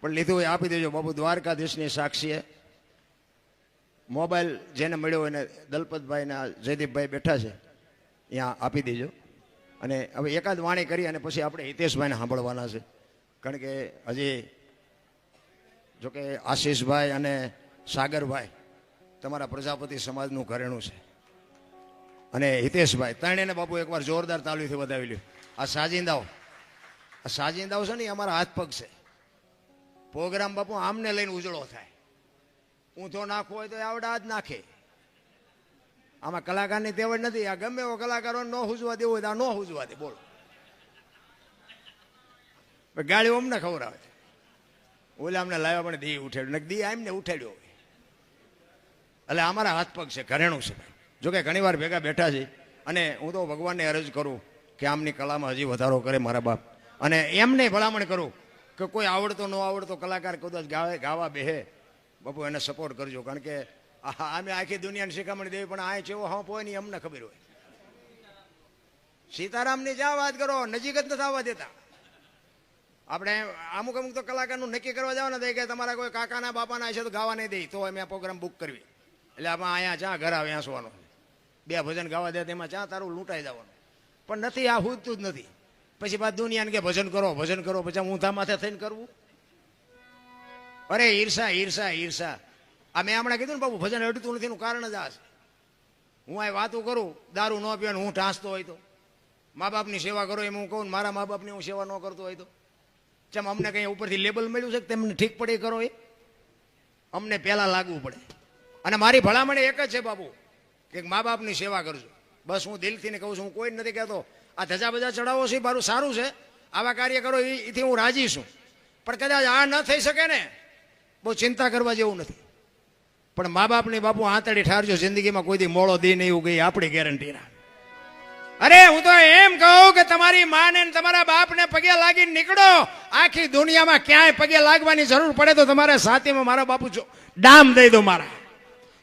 પણ લીધું હોય આપી દેજો બાબુ દ્વારકાધીશની સાક્ષીએ મોબાઈલ જેને મળ્યો એને દલપતભાઈ ને જયદીપભાઈ બેઠા છે ત્યાં આપી દેજો અને હવે એકાદ વાણી કરી અને પછી આપણે હિતેશભાઈને સાંભળવાના છે કારણ કે હજી જોકે આશીષભાઈ અને સાગરભાઈ તમારા પ્રજાપતિ સમાજનું ઘરેણું છે અને હિતેશભાઈ ત્રણેયને બાપુ એકવાર જોરદાર તાલીથી વધાવી લ્યો આ સાજિંદાઓ છે ને અમારા હાથ પગ છે પ્રોગ્રામ બાપુ આમને લઈને ઉજળો થાય ઊંધો નાખવો હોય તો આવડા હાથ નાખે આમાં કલાકારની તેવડ નથી આ ગમે એવો કલાકારો ન હુજવા દેવો હોય તો આ ન હુજવા દે બોલો ગાળીઓ અમને ખવડાવે ઓલા અમને લાવ્યા પણ દી ઉઠાડ્યું દી આમને ઉઠાડ્યો હોય એટલે અમારા હાથ પગ છે ઘરેણું છે ભાઈ જોકે ઘણી વાર ભેગા બેઠા છે અને હું તો ભગવાનને અરજ કરું કે આમની કલામાં હજી વધારો કરે મારા બાપ અને એમને ભલામણ કરું કે કોઈ આવડતો ન આવડતો કલાકાર કદાચ ગાવા બેહે બાપુ એને સપોર્ટ કરજો કારણ કે અમે આખી દુનિયાને શિખામણ દેવી પણ આ ચેવો હંપ હોય નહીં અમને ખબર હોય સીતારામની જ્યાં વાત કરો નજીક જ નથી આવવા દેતા આપણે અમુક અમુક તો કલાકારનું નક્કી કરવા જાવ ને તો કે તમારા કોઈ કાકાના બાપાના હશે તો ગાવા નહીં દે તો અમે આ પ્રોગ્રામ બુક કરવી. એટલે આમાં અહીંયા ચા ઘર આવે આંસવાનો 2 ભજન ગાવા દે તેમાં ચા તારું લૂંટાઈ જવાનું. પણ નથી, આ હુજતું જ નથી. પછી પાછું દુનિયાને કે ભજન કરો પછી ઊંધા માથે થઈને કરવું. અરે ઈર્ષા ઈર્ષા ઈર્ષા. આ મેં હમણાં કીધું ને બાબુ ભજન અડતું નથી એનું કારણ જ આ છે. હું આ વાતો કરું દારૂ ન પીવાનું હું ઢાંસતો હોય તો, મા બાપની સેવા કરો એમ હું કહું, મારા મા બાપની હું સેવા ન કરતો હોય તો ચમ અમને કંઈ ઉપરથી લેબલ મળ્યું છે કે તેમને ઠીક પડે કરો? એ અમને પહેલાં લાગવું પડે. અને મારી ભલામણ એક જ છે બાપુ કે મા બાપની સેવા કરજો. બસ હું દિલથી ને કહું છું, હું કોઈ નથી કહેતો આ ધજા બજા ચડાવો છે મારું સારું છે, આવા કાર્ય કરો એથી હું રાજી છું. પણ કદાચ આ ન થઈ શકે ને બહુ ચિંતા કરવા જેવું નથી. પણ મા બાપની બાપુ આંતળી ઠારજો, જિંદગીમાં કોઈ દી મોડો દી નહીં એવું ગઈ આપણી ગેરંટી ના. અરે હું તો એમ કહું કે તમારી માને તમારા બાપને પગે લાગીને નીકળો. આખી દુનિયામાં ક્યાંય પગે લાગવાની જરૂર પડે તો તમારે સાથીમાં મારા બાપુ ડામ દઈ દો, મારા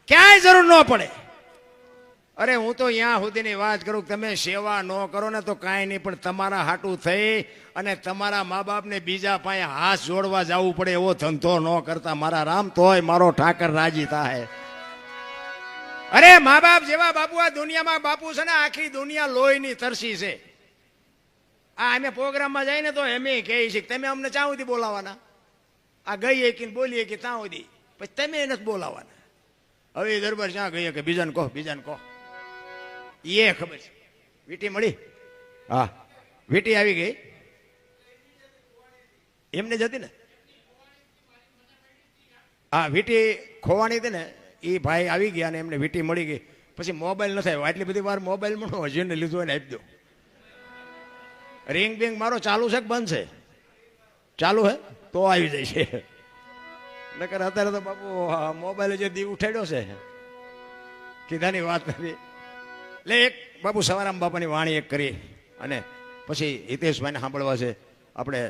ક્યાંય જરૂર ન પડે. અરે હું તો અહીંયા સુધીની વાત કરું, તમે સેવા ન કરો ને તો કાંઈ નહીં, પણ તમારા હાટું થઈ અને તમારા મા બાપને બીજા પાસે હાથ જોડવા જવું પડે એવો ધંધો ન કરતા મારા રામ, તોય મારો ઠાકર રાજી થાય. અરે મા બાપ જેવા બાપુ આ દુનિયામાં બાપુ છે ને આખી દુનિયા લોહીની તરસી છે. આ અમે પ્રોગ્રામમાં જઈને તો એમ કહે છે તમે અમને ચા સુધી બોલાવાના, આ ગઈએ કે બોલીએ કે ત્યાં સુધી, પછી તમે નથી બોલાવાના. હવે દરબાર ક્યાં ગઈએ કે બીજાને કહો બીજાને કહો, એ ખબર છે. વીટી મળી? હા વીટી આવી ગઈ એમને જતી ને. હા વીટી ખોવાની હતી ને એ ભાઈ આવી ગયા ને એમને વીટી મળી ગઈ. પછી મોબાઈલ નથી આવ્યો, આટલી બધી વાર મોબાઈલમાં હજીને લીધું હોય ને આપી દો. રિંગ બિંગ મારો ચાલુ છે કે બંધ છે? ચાલુ હે તો આવી જાય છે, નકર અત્યારે તો બાપુ મોબાઈલ જે દી ઉઠાડ્યો છે કીધાની વાત નથી. એટલે એક બાપુ સવારામ બાપાની વાણી એક કરી અને પછી હિતેશભાઈને સાંભળવા છે, આપણે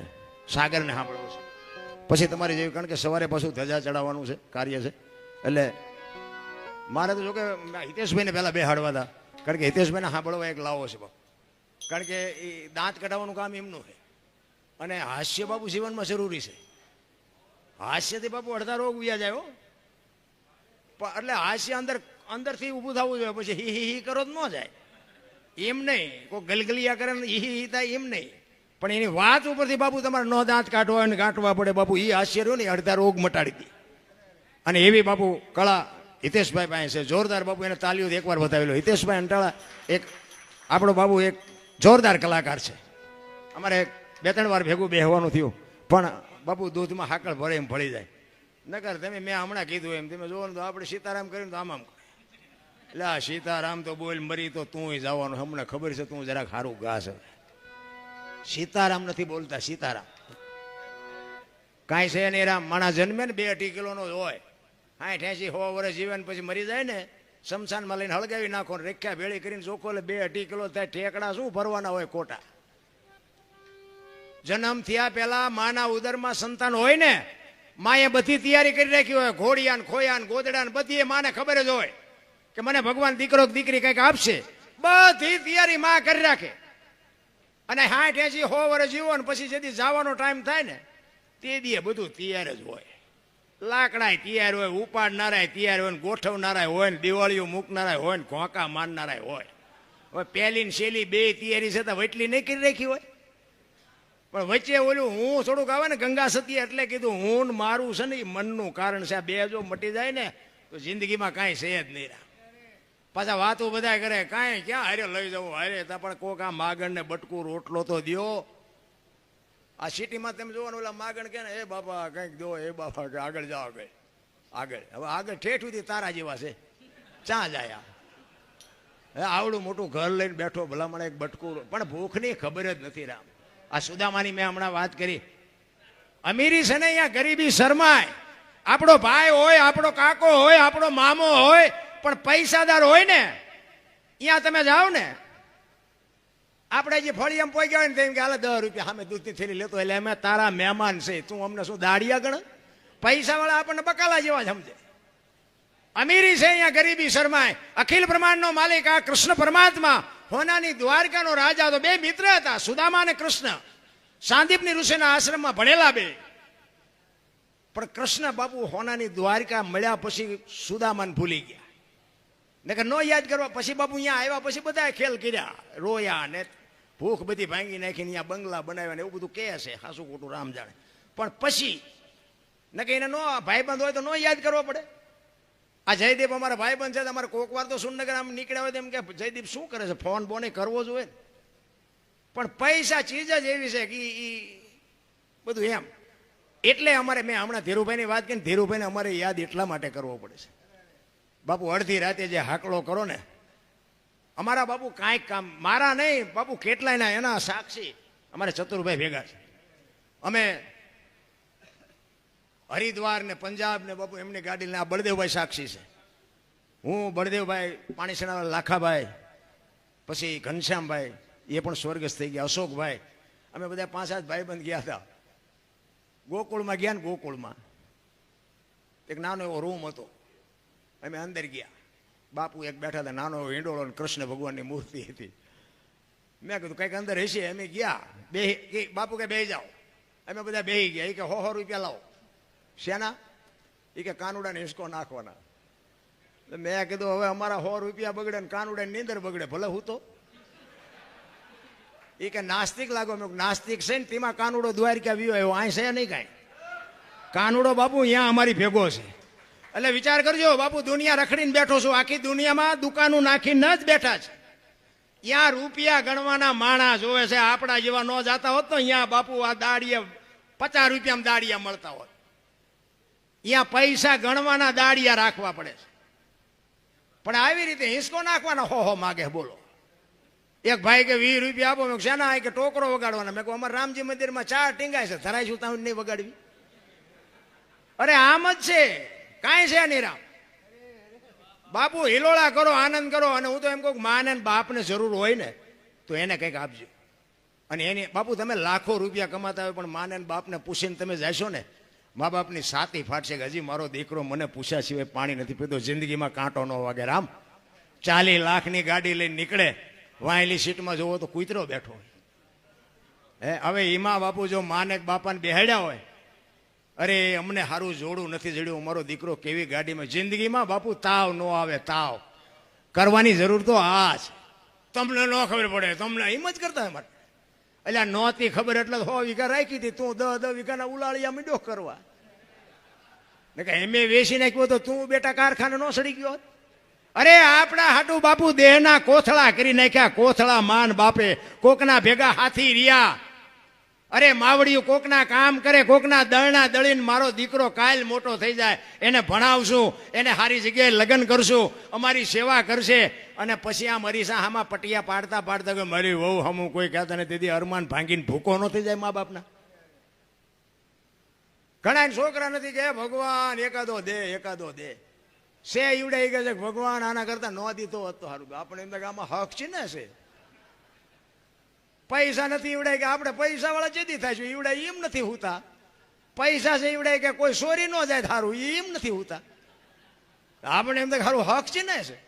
સાગરને સાંભળવા છે, પછી તમારી જેવી, કારણ કે સવારે પાછું ધજા ચડાવવાનું છે કાર્ય છે. એટલે મારે તો જો કે હિતેશભાઈને પહેલાં બેહાડવા હતા, કારણ કે હિતેશભાઈને સાંભળવા એક લાવો છે બાપુ, કારણ કે એ દાંત કઢાવવાનું કામ એમનું છે. અને હાસ્ય બાપુ જીવનમાં જરૂરી છે. હાસ્યથી બાપુ અડધા રોગ વ્યા જાય હો. એટલે હાસ્ય અંદરથી ઊભું થવું જોઈએ, પછી હી કરો તો ન જાય. એમ નહીં કોઈ ગલગલિયા કરે ને હી થાય એમ નહીં, પણ એની વાત ઉપરથી બાપુ તમારે ન દાંત કાઢવા અને કાઢવા પડે બાપુ. એ હાસ્ય રહ્યો ને અડધા રોગ મટાડી દે. અને એવી બાપુ કળા હિતેશભાઈ પાસે છે જોરદાર. બાપુ એને તાલીઓ એકવાર બતાવેલો. હિતેશભાઈ અંટાળા એક આપણો બાબુ એક જોરદાર કલાકાર છે. અમારે 2-3 વાર ભેગું બેહવાનું થયું, પણ બાપુ દૂધમાં હાકળ ભરે એમ ભળી જાય. નકર તમે મેં હમણાં કીધું એમ તમે જોવો ને તો આપણે સીતારામ કરીને તો આમ એટલે આ સીતારામ તો બોલ મરી તો તું જવાનું. હમણાં ખબર છે તું જરાક સારું ગાસ. સીતારામ નથી બોલતા, સીતારામ કાંઈ છે નહીં. રામ માણસ જન્મે ને 2-2 કિલોનો જ હોય, 60-80 100 વર્ષ જીવે ને પછી મરી જાય ને શમશાનમાં લઈને હળગાવી નાખો ને રેખ્યા ભેળી કરીને ચોખ્ખો એટલે 2-2 કિલો થાય. ઠેકડા શું ભરવાના હોય ખોટા. જન્મ થયા પહેલા માના ઉદરમાં સંતાન હોય ને, માએ બધી તૈયારી કરી રાખી હોય, ઘોડિયા ને ખોયા ને ગોદડા ને બધી માને ખબર જ હોય કે મને ભગવાન દીકરો દીકરી કંઈક આપશે. બધી તૈયારી માં કરી રાખે. અને 60-80 100 વર્ષ જીવો ને પછી જેથી જવાનો ટાઈમ થાય ને તે દી બધું તૈયાર જ હોય. લાકડા તૈયાર હોય, ઉપાડનારા તૈયાર હોય, ગોઠવનારા હોય ને દિવાળીઓ મૂકનારા હોય ને ઘોંકા મારનારા હોય. હવે પહેલી ને છેલ્લી 2 તૈયારી છે તો વટલી નહીં કરી રાખી હોય. પણ વચ્ચે ઓલું હું થોડુંક આવે ને ગંગા સતી, એટલે કીધું હું મારું છે ને એ મનનું કારણ છે. આ 2 જો મટી જાય ને તો જિંદગીમાં કાંઈ છે જ નહીં. પાછા વાતો બધા કરે કાંઈ ક્યાં હારે લઈ જવું હારે તા, પણ કોક આ માગણ ને બટકું રોટલો તો દ્યો. આ સિટીમાં તમે જોવાનું ઓલા માગણ કે ને એ બાપા કંઈક દો, એ બાપા કે આગળ જાઓ આગળ આગળ. હવે આગળ ઠેઠ સુધી તારા જેવા છે, ચા જાય. આવડું મોટું ઘર લઈને બેઠો ભલામણ એક બટકું, પણ ભૂખની ખબર જ નથી. રામ આ સુદામાની મેં હમણાં વાત કરી. અમીરી છે ને અહીંયા ગરીબી શરમાય. આપણો ભાઈ હોય, આપણો કાકો હોય, આપણો મામો હોય, પણ પૈસાદાર હોય ને અહીંયા તમે જાઓ ને, આપણે જે ફળિયામ પહોંચી ગયા ને તેમ કે હાલે 10 રૂપિયા સામે દૂધની થેલી લેતો, એટલે અમે તારા મહેમાન છે, તું અમને શું દાડિયા ગણ? પૈસાવાળા આપણને બકાલા જેવા સમજે. અમીરી છે અહીંયા ગરીબી શરમાય. અખિલ બ્રહ્માંડનો માલિક આ કૃષ્ણ પરમાત્મા, હોનાની દ્વારકાનો રાજા. તો 2 મિત્ર હતા, સુદામા અને કૃષ્ણ. સાંદીપની ઋષિના આશ્રમમાં ભણેલા બે, પણ કૃષ્ણ બાપુ હોનાની દ્વારકા મળ્યા પછી સુદામાને ભૂલી ગયા. નકર નો યાદ કરવા. પછી બાપુ અહીંયા આવ્યા પછી બધા ખેલ કર્યા, રોયા ને ભૂખ બધી ભાંગી નાખીને અહીંયા બંગલા બનાવ્યા ને એવું બધું કહે છે, હાસું ખોટું રામ જાણે. પણ પછી નકર એને નો ભાઈબંધ હોય તો નો યાદ કરવો પડે. આ જયદીપ અમારા ભાઈબંધ છે, અમારે કોક વાર તો સુરનગર આમ નીકળ્યા હોય તો એમ કે જયદીપ શું કરે છે, ફોન બોને કરવો જોઈએ. પણ પૈસા ચીજ જ એવી છે કે બધું એમ. એટલે અમારે મેં હમણાં ધીરુભાઈની વાત કરી, ધીરુભાઈને અમારે યાદ એટલા માટે કરવો પડે છે. બાપુ અડધી રાતે જે હાકલો કરો ને, અમારા બાપુ કાંઈક કામ મારા નહીં બાપુ કેટલાયના એના સાક્ષી અમારે ચતુરભાઈ ભેગા છે. અમે હરિદ્વાર ને પંજાબ ને બાપુ એમની ગાડી લઈને, આ બળદેવભાઈ સાક્ષી છે, હું બળદેવભાઈ, પાણીસેના લાખાભાઈ, પછી ઘનશ્યામભાઈ એ પણ સ્વર્ગસ્થ થઈ ગયા, અશોકભાઈ, અમે બધા 5-7 ભાઈબંધ ગયા હતા. ગોકુળમાં ગયા ને, ગોકુળમાં એક નાનો એવો રૂમ હતો, અમે અંદર ગયા. બાપુ એક બેઠા હતા, નાનો એવો હિંડોળો ને કૃષ્ણ ભગવાનની મૂર્તિ હતી. મેં કીધું કંઈક અંદર હશે. અમે ગયા, બાપુ કે બેસી જાઓ. અમે બધા બેસી ગયા. એ કે 100 રૂપિયા લાવો. શેના? એ કે કાનુડાને હિંચકો નાખવાના. મેં કીધું હવે અમારા 100 રૂપિયા બગડે ને કાનુડાની નીંદર બગડે, ભલે હું તો. એ કે નાસ્તિક લાગો. મેં નાસ્તિક છે ને તેમાં કાનુડો દ્વારકા વ્યો આવ્યો, અહીં છે નહીં કાંઈ. કાનુડો બાપુ અહીંયા અમારી ભેગો છે. એટલે વિચાર કરજો બાપુ, દુનિયા રખડીને બેઠો છું, આખી દુનિયામાં દુકાનો નાખીને જ બેઠા છે. ત્યાં રૂપિયા ગણવાના માણા જોવે છે. આપણા જેવા ન જાતા હોત તો અહીંયા બાપુ આ દાડિયા 50 રૂપિયામાં દાડિયા મળતા હોત. અહીંયા પૈસા ગણવાના દાડિયા રાખવા પડે છે. પણ આવી રીતે હિંચકો નાખવાના હો માગે. બોલો. એક ભાઈ કે 20 રૂપિયા આપો. મેં શેના? કે ટોકરો વગાડવાના. મેં કહું અમારા રામજી મંદિરમાં 4 ટીંગાય છે, ધરાઈશું તમે નહીં વગાડવી? અરે આમ જ છે, કાંઈ છે નહીં રામ. બાપુ હિલોળા કરો, આનંદ કરો. અને હું તો એમ કહું માને બાપને જરૂર હોય ને તો એને કંઈક આપજો. અને એની બાપુ તમે લાખો રૂપિયા કમાતા હોય પણ માને બાપને પૂછીને તમે જશો ને, મા બાપની છાતી ફાટશે કે હજી મારો દીકરો મને પૂછ્યા સિવાય પાણી નથી પીતો, જિંદગીમાં કાંટો ન વાગે. રામ 40 લાખની ગાડી લઈને નીકળે, વાયેલી સીટમાં જોવો તો કૂતરો બેઠો હોય. હવે એમાં બાપુ જો માને બાપાને બેહાડ્યા હોય, અરે અમને સારું જોડું નથી જડ્યું, મારો દીકરો કેવી ગાડીમાં. જિંદગીમાં બાપુ તાવ ન આવે. તાવ કરવાની જરૂર તો આ છે. તમને ન ખબર પડે, તમને એમ જ કરતા હોય. એટલે નહોતી ખબર એટલે 100 વીઘા રાખી હતી, તું 10 વીઘાના ઉલાળિયા મીડો કરવા. ને કે એમે વેચી નાખ્યો તો તું બેટા કારખાને ન સડી ગયો. અરે આપણા હાટુ બાપુ દેહના કોથળા કરી નાખ્યા. કોથળા માન બાપે કોકના ભેગા હાથી રહ્યા. અરે માવડિયું કોકના કામ કરે, કોકના દળના દળીને મારો દીકરો કાલ મોટો થઈ જાય, એને ભણાવશું, એને સારી જગ્યાએ લગ્ન કરશું, અમારી સેવા કરશે. અને પછી આ મરીસા હામાં પટિયા પાડતા પાડતા કે મારી વહુ હમું કોઈ કહેતા નથી, તેથી અરમાન ભાંગીને ભૂકો ન થઈ જાય મા બાપના. ઘણા છોકરા નથી કે ભગવાન એકાદો દે, એકાદો દે. સે ઈવડે કે છે ભગવાન આના કરતા ન દીધો હોત તો સારું. આપણે એમ કે આમાં હક છે ને. છે પૈસા નથી ઈવડે કે આપણે પૈસા વાળા જેદી થાય છે, ઈવડે એમ નથી હોતા. પૈસા છે ઈવડે કે કોઈ ચોરી ન જાય થારું, એમ નથી હોતા. આપણે એમ કે સારું હક છે ને. છે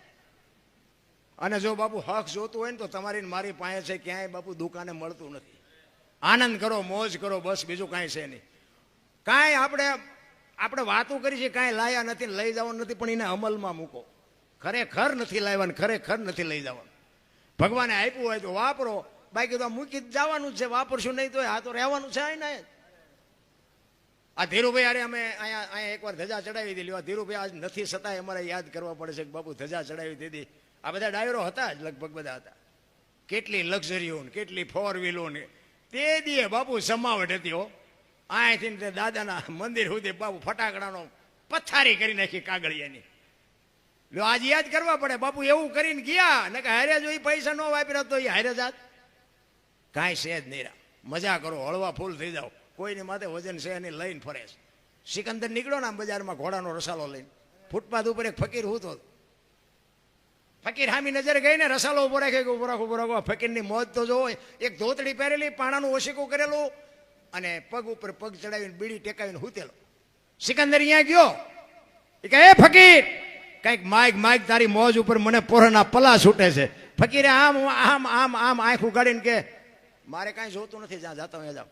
અને જો બાપુ હક જોતું હોય ને તો તમારી મારી પાસે છે, ક્યાંય બાપુ દુકાને મળતું નથી. આનંદ કરો, મોજ કરો, બસ બીજું કાંઈ છે નહીં. કાંઈ આપણે વાતો કરી છે, કાંઈ લાયા નથી, લઈ જવાનું નથી, પણ એને અમલમાં મૂકો. ખરેખર નથી લાવવાનું, ખરેખર નથી લઈ જવાનું. ભગવાને આપ્યું હોય તો વાપરો, બાકી તો મૂકી જવાનું જ છે. વાપરશું નહીં તો આ તો રહેવાનું છે. આ ધીરુભાઈ અરે અમે અહીંયા એકવાર ધજા ચડાવી દીધી. ધીરુભાઈ આજ નથી છતાંય અમારે યાદ કરવા પડે છે કે બાપુ ધજા ચડાવી દીધી. આ બધા ડાયરો હતા જ, લગભગ બધા હતા. કેટલી લક્ઝરીઓ ને કેટલી 4 વ્હીલો ને તે દીએ બાપુ જમાવટ હતી. હો અહીંથી દાદાના મંદિર સુધી બાપુ ફટાકડાનો પથારી કરી નાખી કાગળિયાની. આજ યાદ કરવા પડે. બાપુ એવું કરીને ગયા ને કે હારે જો એ પૈસા ન વાપર્યા તો એ હારે જાત. કાંઈ છે જ નહીં. મજા કરો, હળવા ફૂલ થઈ જાઓ. કોઈની માથે વજન છે એની લઈને ફરે છે. સિકંદર નીકળ્યો ને આમ બજારમાં ઘોડાનો રસાલો લઈને, ફૂટપાથ ઉપર એક ફકીર હું તો ફકીર હામી નજર ગઈ ને રસાલો ઉભો રાખે, ઉભો રાખો. ફકીરની મોજ તો જોવો. એક ધોતડી પહેરેલી, પાણાનું ઓશીકું કરેલું અને પગ ઉપર પગ ચડાવીને બીડી ટેકાવીને હૂતેલો. સિકંદર અહીંયા ગયો, એ કહે એ ફકીર કઈક માઈક તારી મોજ ઉપર મને પોરના પલા છૂટે છે. ફકીરે આમ આમ આમ આમ આંખ ઉગાડીને કે મારે કાંઈ જોતું નથી, જ્યાં જાતા હોય જાઓ.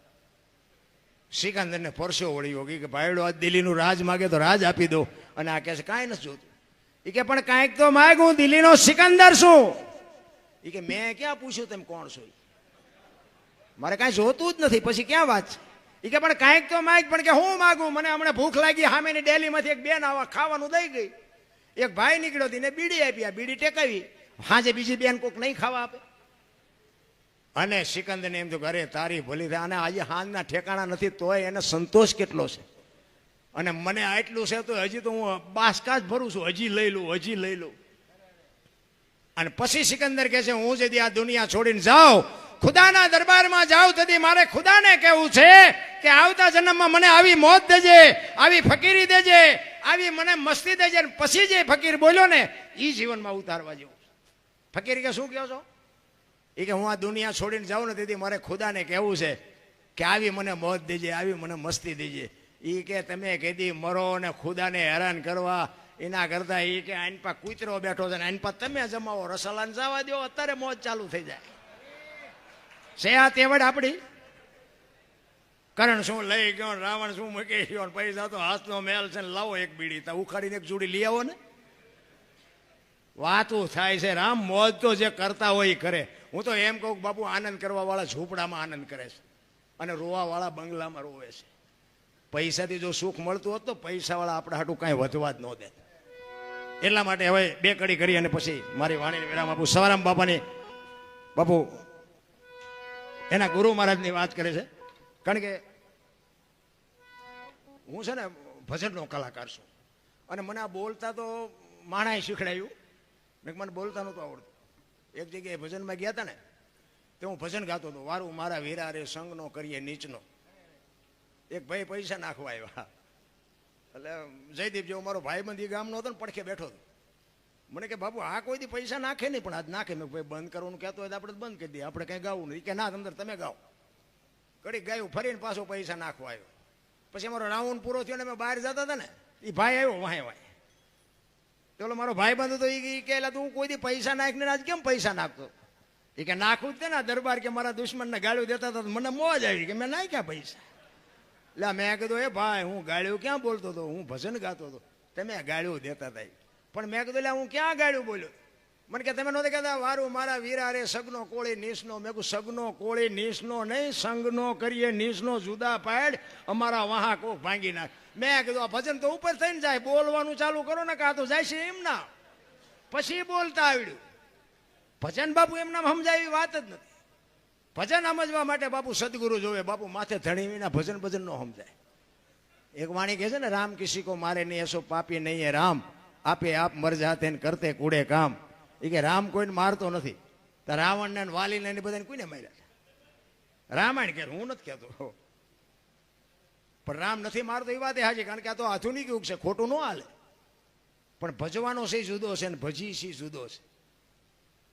સિકંદરને પરસો વળ્યો કે ભાઈડો આ દિલ્હીનું રાજ માગે તો રાજ આપી દો. અને આ કહે છે કાંઈ નથી જોતું. એ કે પણ કાંઈક તો માગ, હું દિલ્હીનો સિકંદર છું. એ કે મેં ક્યાં પૂછ્યું તમે કોણ છો? મારે કાંઈ જોતું જ નથી, પછી ક્યાં વાત છે? એ કે પણ કાંઈક તો માગ. પણ કે હું માગું? મને હમણાં ભૂખ લાગી, સામેની ડેલીમાંથી એક બેન આવા ખાવાનું દઈ ગઈ. એક ભાઈ નીકળ્યો તેને બીડી આપી, આ બીડી ટેકાવી. હાજે બીજી બેન કોક નહીં ખાવા આપે. અને સિકંદરને એમ તો ઘરે તારી ભલી થાય. અને આજે હાંજના ઠેકાણા નથી તોય એને સંતોષ કેટલો છે. અને મને આટલું છે તો હજી તો હું બાસકા જ ભરું છું, હજી લઈ લઉં, હજી લઈ લઉં. અને પછી સિકંદર કહે છે હું જદી આ દુનિયા છોડીને જાઉં, ખુદાના દરબારમાં જાઉં, તેથી મારે ખુદાને કહેવું છે કે આવતા જન્મમાં મને આવી મોત દેજે, આવી ફકીરી દેજે, આવી મને મસ્તી દેજે. પછી જે ફકીર બોલ્યો ને એ જીવનમાં ઉતારવા જેવું. ફકીર કે શું કહો છો? એ કે હું આ દુનિયા છોડીને જાઉં ને તેથી મારે ખુદાને કહેવું છે કે આવી મને મોત દેજે, આવી મને મસ્તી દેજે. એ કે તમે કીધી મરો ને ખુદાને હેરાન કરવા એના કરતા એ કે આઈન પા કૂતરો બેઠો છે ને આઈન પા તમે જમાવો, રસાલાને જવા દો, અત્યારે મોજ ચાલુ થઈ જાય છે. આ તેવડ આપણી. કરણ શું લઈ ગયો, રાવણ શું મૂકી ગયો, પૈસા તો હાથનો મેલ છે ને લાવો એક બીડી, તા ઉખાડીને એક જોડી લઈ આવો ને. વાતું થાય છે રામ, મોજ તો જે કરતા હોય એ કરે. હું તો એમ કહું બાપુ આનંદ કરવા વાળા ઝૂંપડામાં આનંદ કરે છે અને રોવા વાળા બંગલામાં રોવે છે. પૈસાથી જો સુખ મળતું હોત તો પૈસાવાળા આપણા હાટું કાંઈ વધવા જ ન દે. એટલા માટે હવે બે કડી કરી અને પછી મારી વાણીને વિરામ આપું. સવારામ બાપાની બાપુ એના ગુરુ મહારાજની વાત કરે છે. કારણ કે હું છે ને ભજનનો કલાકાર છું અને મને આ બોલતા તો માણાએ શીખડાયું ને મને બોલતા નહોતું આવડતું. એક જગ્યાએ ભજનમાં ગયા હતા ને તો હું ભજન ગાતો હતો, વારું મારા વીરા રે સંગનો કરીએ નીચનો. એક ભાઈ પૈસા નાખવા આવ્યા, એટલે જયદીપ જેવો મારો ભાઈબંધ એ ગામનો હતો ને પડખે બેઠો હતો. મને કે બાપુ આ કોઈ દી પૈસા નાખે નહીં, પણ આજ નાખે. મેં ભાઈ બંધ કરવાનું કહેતો હોય તો આપણે બંધ કરી દઈએ, આપણે કંઈ ગાવું નહીં. કે ના અંદર તમે ગાઓ. કડીક ગાયું, ફરીને પાછો પૈસા નાખવા આવ્યો. પછી અમારો રાઉન્ડ પૂરો થયો ને અમે બહાર જતા હતા ને એ ભાઈ આવ્યો વાહે વાહે. પેલો મારો ભાઈ બંધ હતો એ કે તું કોઈ દી પૈસા નાખીને આજ કેમ પૈસા નાખતો? એ કે નાખવું જ તે ને દરબાર કે મારા દુશ્મનને ગાળ્યું દેતા હતા, મને મોજ આવી કે મેં નાખ્યા પૈસા. એટલે મેં કીધું એ ભાઈ હું ગાળ્યું ક્યાં બોલતો હતો, હું ભજન ગાતો હતો, તમે ગાળ્યું દેતા હતા. પણ મેં કીધું હું ક્યાં ગાળ્યું બોલ્યો? મને કે તમે નહોતા કહેતા વારું મારા વીરા રે સગનો કોળી નીસનો. મેં કહું સગનો કોળી નીસનો નહીં, સંગનો કરીએ નીસનો જુદા પાડ, અમારા વાહા કોક ભાંગી નાખ. મેં કીધું આ ભજન તો ઉપર થઈને જાય, બોલવાનું ચાલુ કરો ને કાં તો જાય છે એમ ના. પછી બોલતા આવડ્યું. ભજન બાપુ એમ નામ સમજાય એવી વાત જ નથી. ભજન સમજવા માટે બાપુ સદગુરુ જોવે. બાપુ માથે ધણી વિના ભજન ભજન નો સમજાય. એક વાણી કહે છે ને રામ કિસી કો મારે નહીં એસો પાપી નહીં હે રામ, આપે આપ મર જાતે ને કરતે કુડે કામ. એ કે રામ કોઈને મારતો નથી. તો રાવણને વાલીને બધાને કોઈને માર્યા છે? રામાયણ કે હું નથી કહેતો. પણ રામ નથી મારતો એ વાત હાજી, કારણ કે આ તો આધુનિક યુગ છે, ખોટું ન હાલે. પણ ભજવાનો છે જુદો છે ને ભજી છે જુદો છે.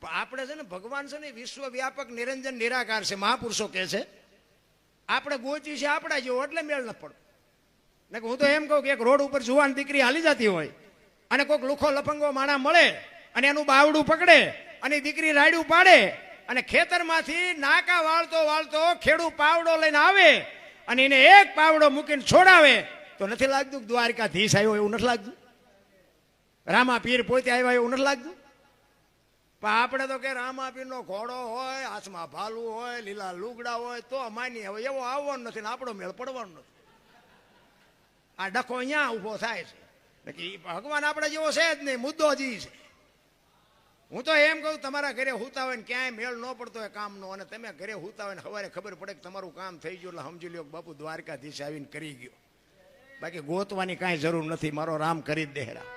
પણ આપણે છે ને ભગવાન છે ને વિશ્વવ્યાપક નિરંજન નિરાકાર છે. મહાપુરુષો કહે છે આપણે ગોચી છે આપણા જેવો, એટલે મેળ ન પડતો. ને હું તો એમ કહું કે એક રોડ ઉપર જુવાન દીકરી હાલી જતી હોય અને કોઈક લુખો લફંગો માણા મળે અને એનું બાવડું પકડે અને દીકરી રાયડું પાડે અને ખેતરમાંથી નાકા વાળતો વાળતો ખેડૂ પાવડો લઈને આવે અને એને એક પાવડો મૂકીને છોડાવે તો નથી લાગતું દ્વારકાધીશ આવ્યો એવું નથી લાગતું? રામા પીર પોતે આવ્યા એવું નથી લાગતું? પણ આપણે તો કે રામા પીરનો ઘોડો હોય, હાથમાં ભાલું હોય, લીલા લુગડા હોય તો માની હવે એવો આવવાનો નથી ને આપણો મેળ પડવાનો નથી. આ ડખો અહીંયા ઊભો થાય છે. ભગવાન આપણે જેવો છે જ નહીં, મુદ્દો જ છે. હું તો એમ કહું તમારા ઘરે હુતા હોય ને ક્યાંય મેળ ન પડતો હોય કામનો, અને તમે ઘરે હુતા હોય ને સવારે ખબર પડે કે તમારું કામ થઈ ગયું એટલે સમજી લ્યો બાપુ દ્વારકાધીશ આવીને કરી ગયો. બાકી ગોતવાની કાંઈ જરૂર નથી, મારો રામ કરી જ દેહરા.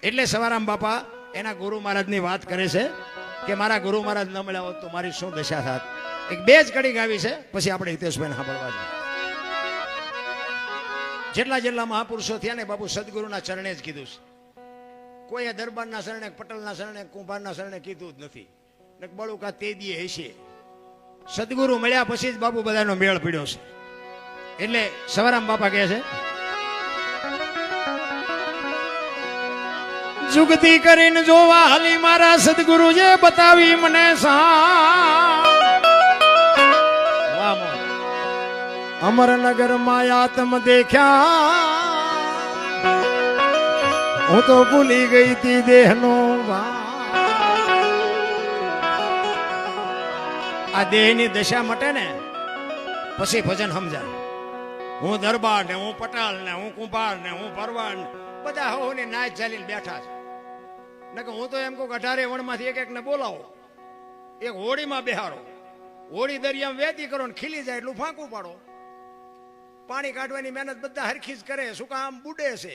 એટલે સવારામ બાપા એના ગુરુ મહારાજની વાત કરે છે કે મારા ગુરુ મહારાજ ન મળ્યા હોત તો મારી શું દશા થાત. એક બે જ કડી ગાવી છે, પછી આપણે હિતેશભાઈને સાંભળવા જોઈએ. જેટલા જેટલા મહાપુરુષો થયા ને બાપુ સદગુરુના ચરણે જ કીધું છે. કોઈએ દરબારના શરણે, પટેલના શરણે, કુંભારના શરણે કીધું જ નથી. ને બળુકા તે દીએ હશે. સદગુરુ મળ્યા પછી જ બાપુ બધાનો મેળ પીડ્યો છે. એટલે સવારામ બાપા કહે છે જુગતી કરીને જોવા હાલી મારા સદગુરુ જે બતાવી મને સા. અમરનગર માં તમ દેખ્યા હું તો ભૂલી ગઈ તી દેહનો આ દેહની દશા મટે ને પછી ભજન સમજાય. હું દરબાર ને હું પટાલ ને હું કુંભાર ને હું ભરવાડ ને બધા હોને નાચ ચાલીને બેઠા છે. નકે હું તો એમ કહું 18 વણમાંથી એક ને બોલાવો, એક હોળીમાં બેહારો, હોળી દરિયામાં વેતી કરો ને ખીલી જાય એટલું ફાંકું પાડો. પાણી કાઢવાની મહેનત બધા હરખી જ કરે. શું કામ? બુડે છે.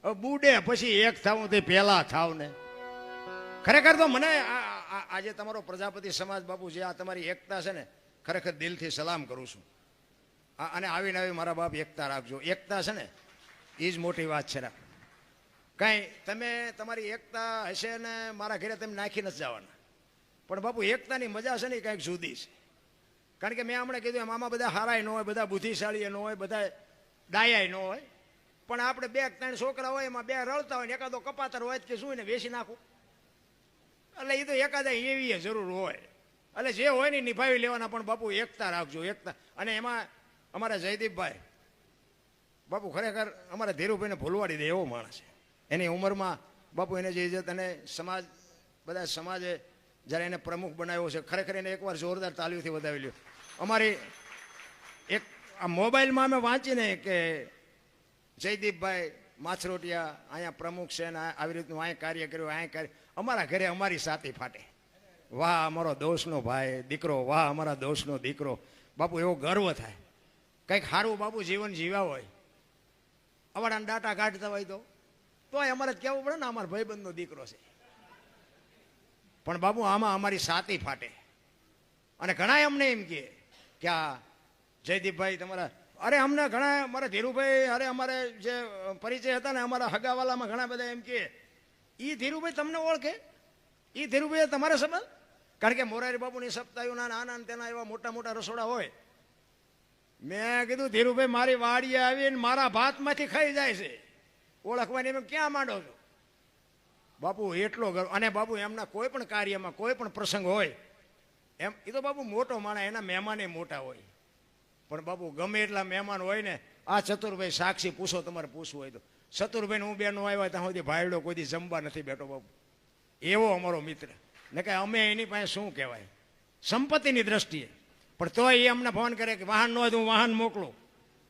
બુડે પછી એક થાવું તે પેલા થાવ ને. ખરેખર તો મને આજે તમારો પ્રજાપતિ સમાજ બાપુ જે આ તમારી એકતા છે ને, ખરેખર દિલથી સલામ કરું છું. અને આવીને આવી મારા બાપ એકતા રાખજો. એકતા છે ને એ જ મોટી વાત છે. કાંઈ તમે તમારી એકતા હશે ને મારા ઘરે તમે નાખી નથી જવાના, પણ બાપુ એકતાની મજા છે ને કંઈક જુદી છે. કારણ કે મેં હમણાં કીધું એમ આમાં બધા હારાય ન હોય, બધા બુદ્ધિશાળી ન હોય, બધા ડાયાય ન હોય, પણ આપણે 2-3 છોકરા હોય એમાં 2 રળતા હોય ને એકાદો કપાતર હોય કે શું ને વેચી નાખું. એટલે એ તો એકાદા એવી જરૂર હોય. એટલે જે હોય ને નિભાવી લેવાના, પણ બાપુ એકતા રાખજો, એકતા. અને એમાં અમારા જયદીપભાઈ બાપુ ખરેખર અમારા ધીરુભાઈને ભૂલવાડી દે એવો માણસ છે. એની ઉંમરમાં બાપુ એને જે ઇજ્જત અને સમાજ બધા સમાજે જ્યારે એને પ્રમુખ બનાવ્યો છે, ખરેખર એને એકવાર જોરદાર તાલીઓથી વધાવી લ્યો. અમારી એક આ મોબાઈલમાં અમે વાંચીને કે જયદીપભાઈ માછરોટિયા અહીંયા પ્રમુખ છે ને આવી રીતનું અહીં કાર્ય કર્યું, અહીં કાર્ય. અમારા ઘરે અમારી સાથી ફાટે. વાહ અમારો દોસ્તનો ભાઈ દીકરો, વાહ અમારા દોસ્તનો દીકરો. બાપુ એવો ગર્વ થાય. કંઈક સારું બાપુ જીવન જીવ્યા હોય, અવાડાના ડાટા કાઢતા હોય તોય અમારે જ કહેવું પડે ને અમારા ભાઈબંધનો દીકરો છે. પણ બાપુ આમાં અમારી સાથી ફાટે. અને ઘણા અમને એમ કે આ જયદીપભાઈ તમારા, અરે અમને ઘણા અમારા ધીરુભાઈ, અરે અમારે જે પરિચય હતા ને અમારા હગાવાલામાં ઘણા બધા એમ કે એ ધીરુભાઈ તમને ઓળખે, એ ધીરુભાઈ તમારા સંબંધ. કારણ કે મોરારી બાપુની સપ્તાહીઓના આના તેના એવા મોટા મોટા રસોડા હોય. મેં કીધું ધીરુભાઈ મારી વાડીએ આવીને મારા ભાતમાંથી ખાઈ જાય છે, ઓળખવાની એમ ક્યાં માંડો છો? બાપુ એટલો ગર્વ. અને બાપુ એમના કોઈ પણ કાર્યમાં કોઈ પણ પ્રસંગ હોય એમ, એ તો બાપુ મોટો માણસ, એના મહેમાને મોટા હોય. પણ બાપુ ગમે એટલા મહેમાન હોય ને, આ ચતુરભાઈ સાક્ષી પૂછો, તમારે પૂછવું હોય તો. ચતુરભાઈને હું બેનો આવ્યા ત્યાં સુધી ભાઈડો કોઈ દી જમવા નથી બેઠો બાપુ. એવો અમારો મિત્ર. ને કે અમે એની પાસે શું કહેવાય સંપત્તિની દ્રષ્ટિએ, પણ તોય એ અમને ફોન કરે કે વાહન ન હોય તો હું વાહન મોકલું.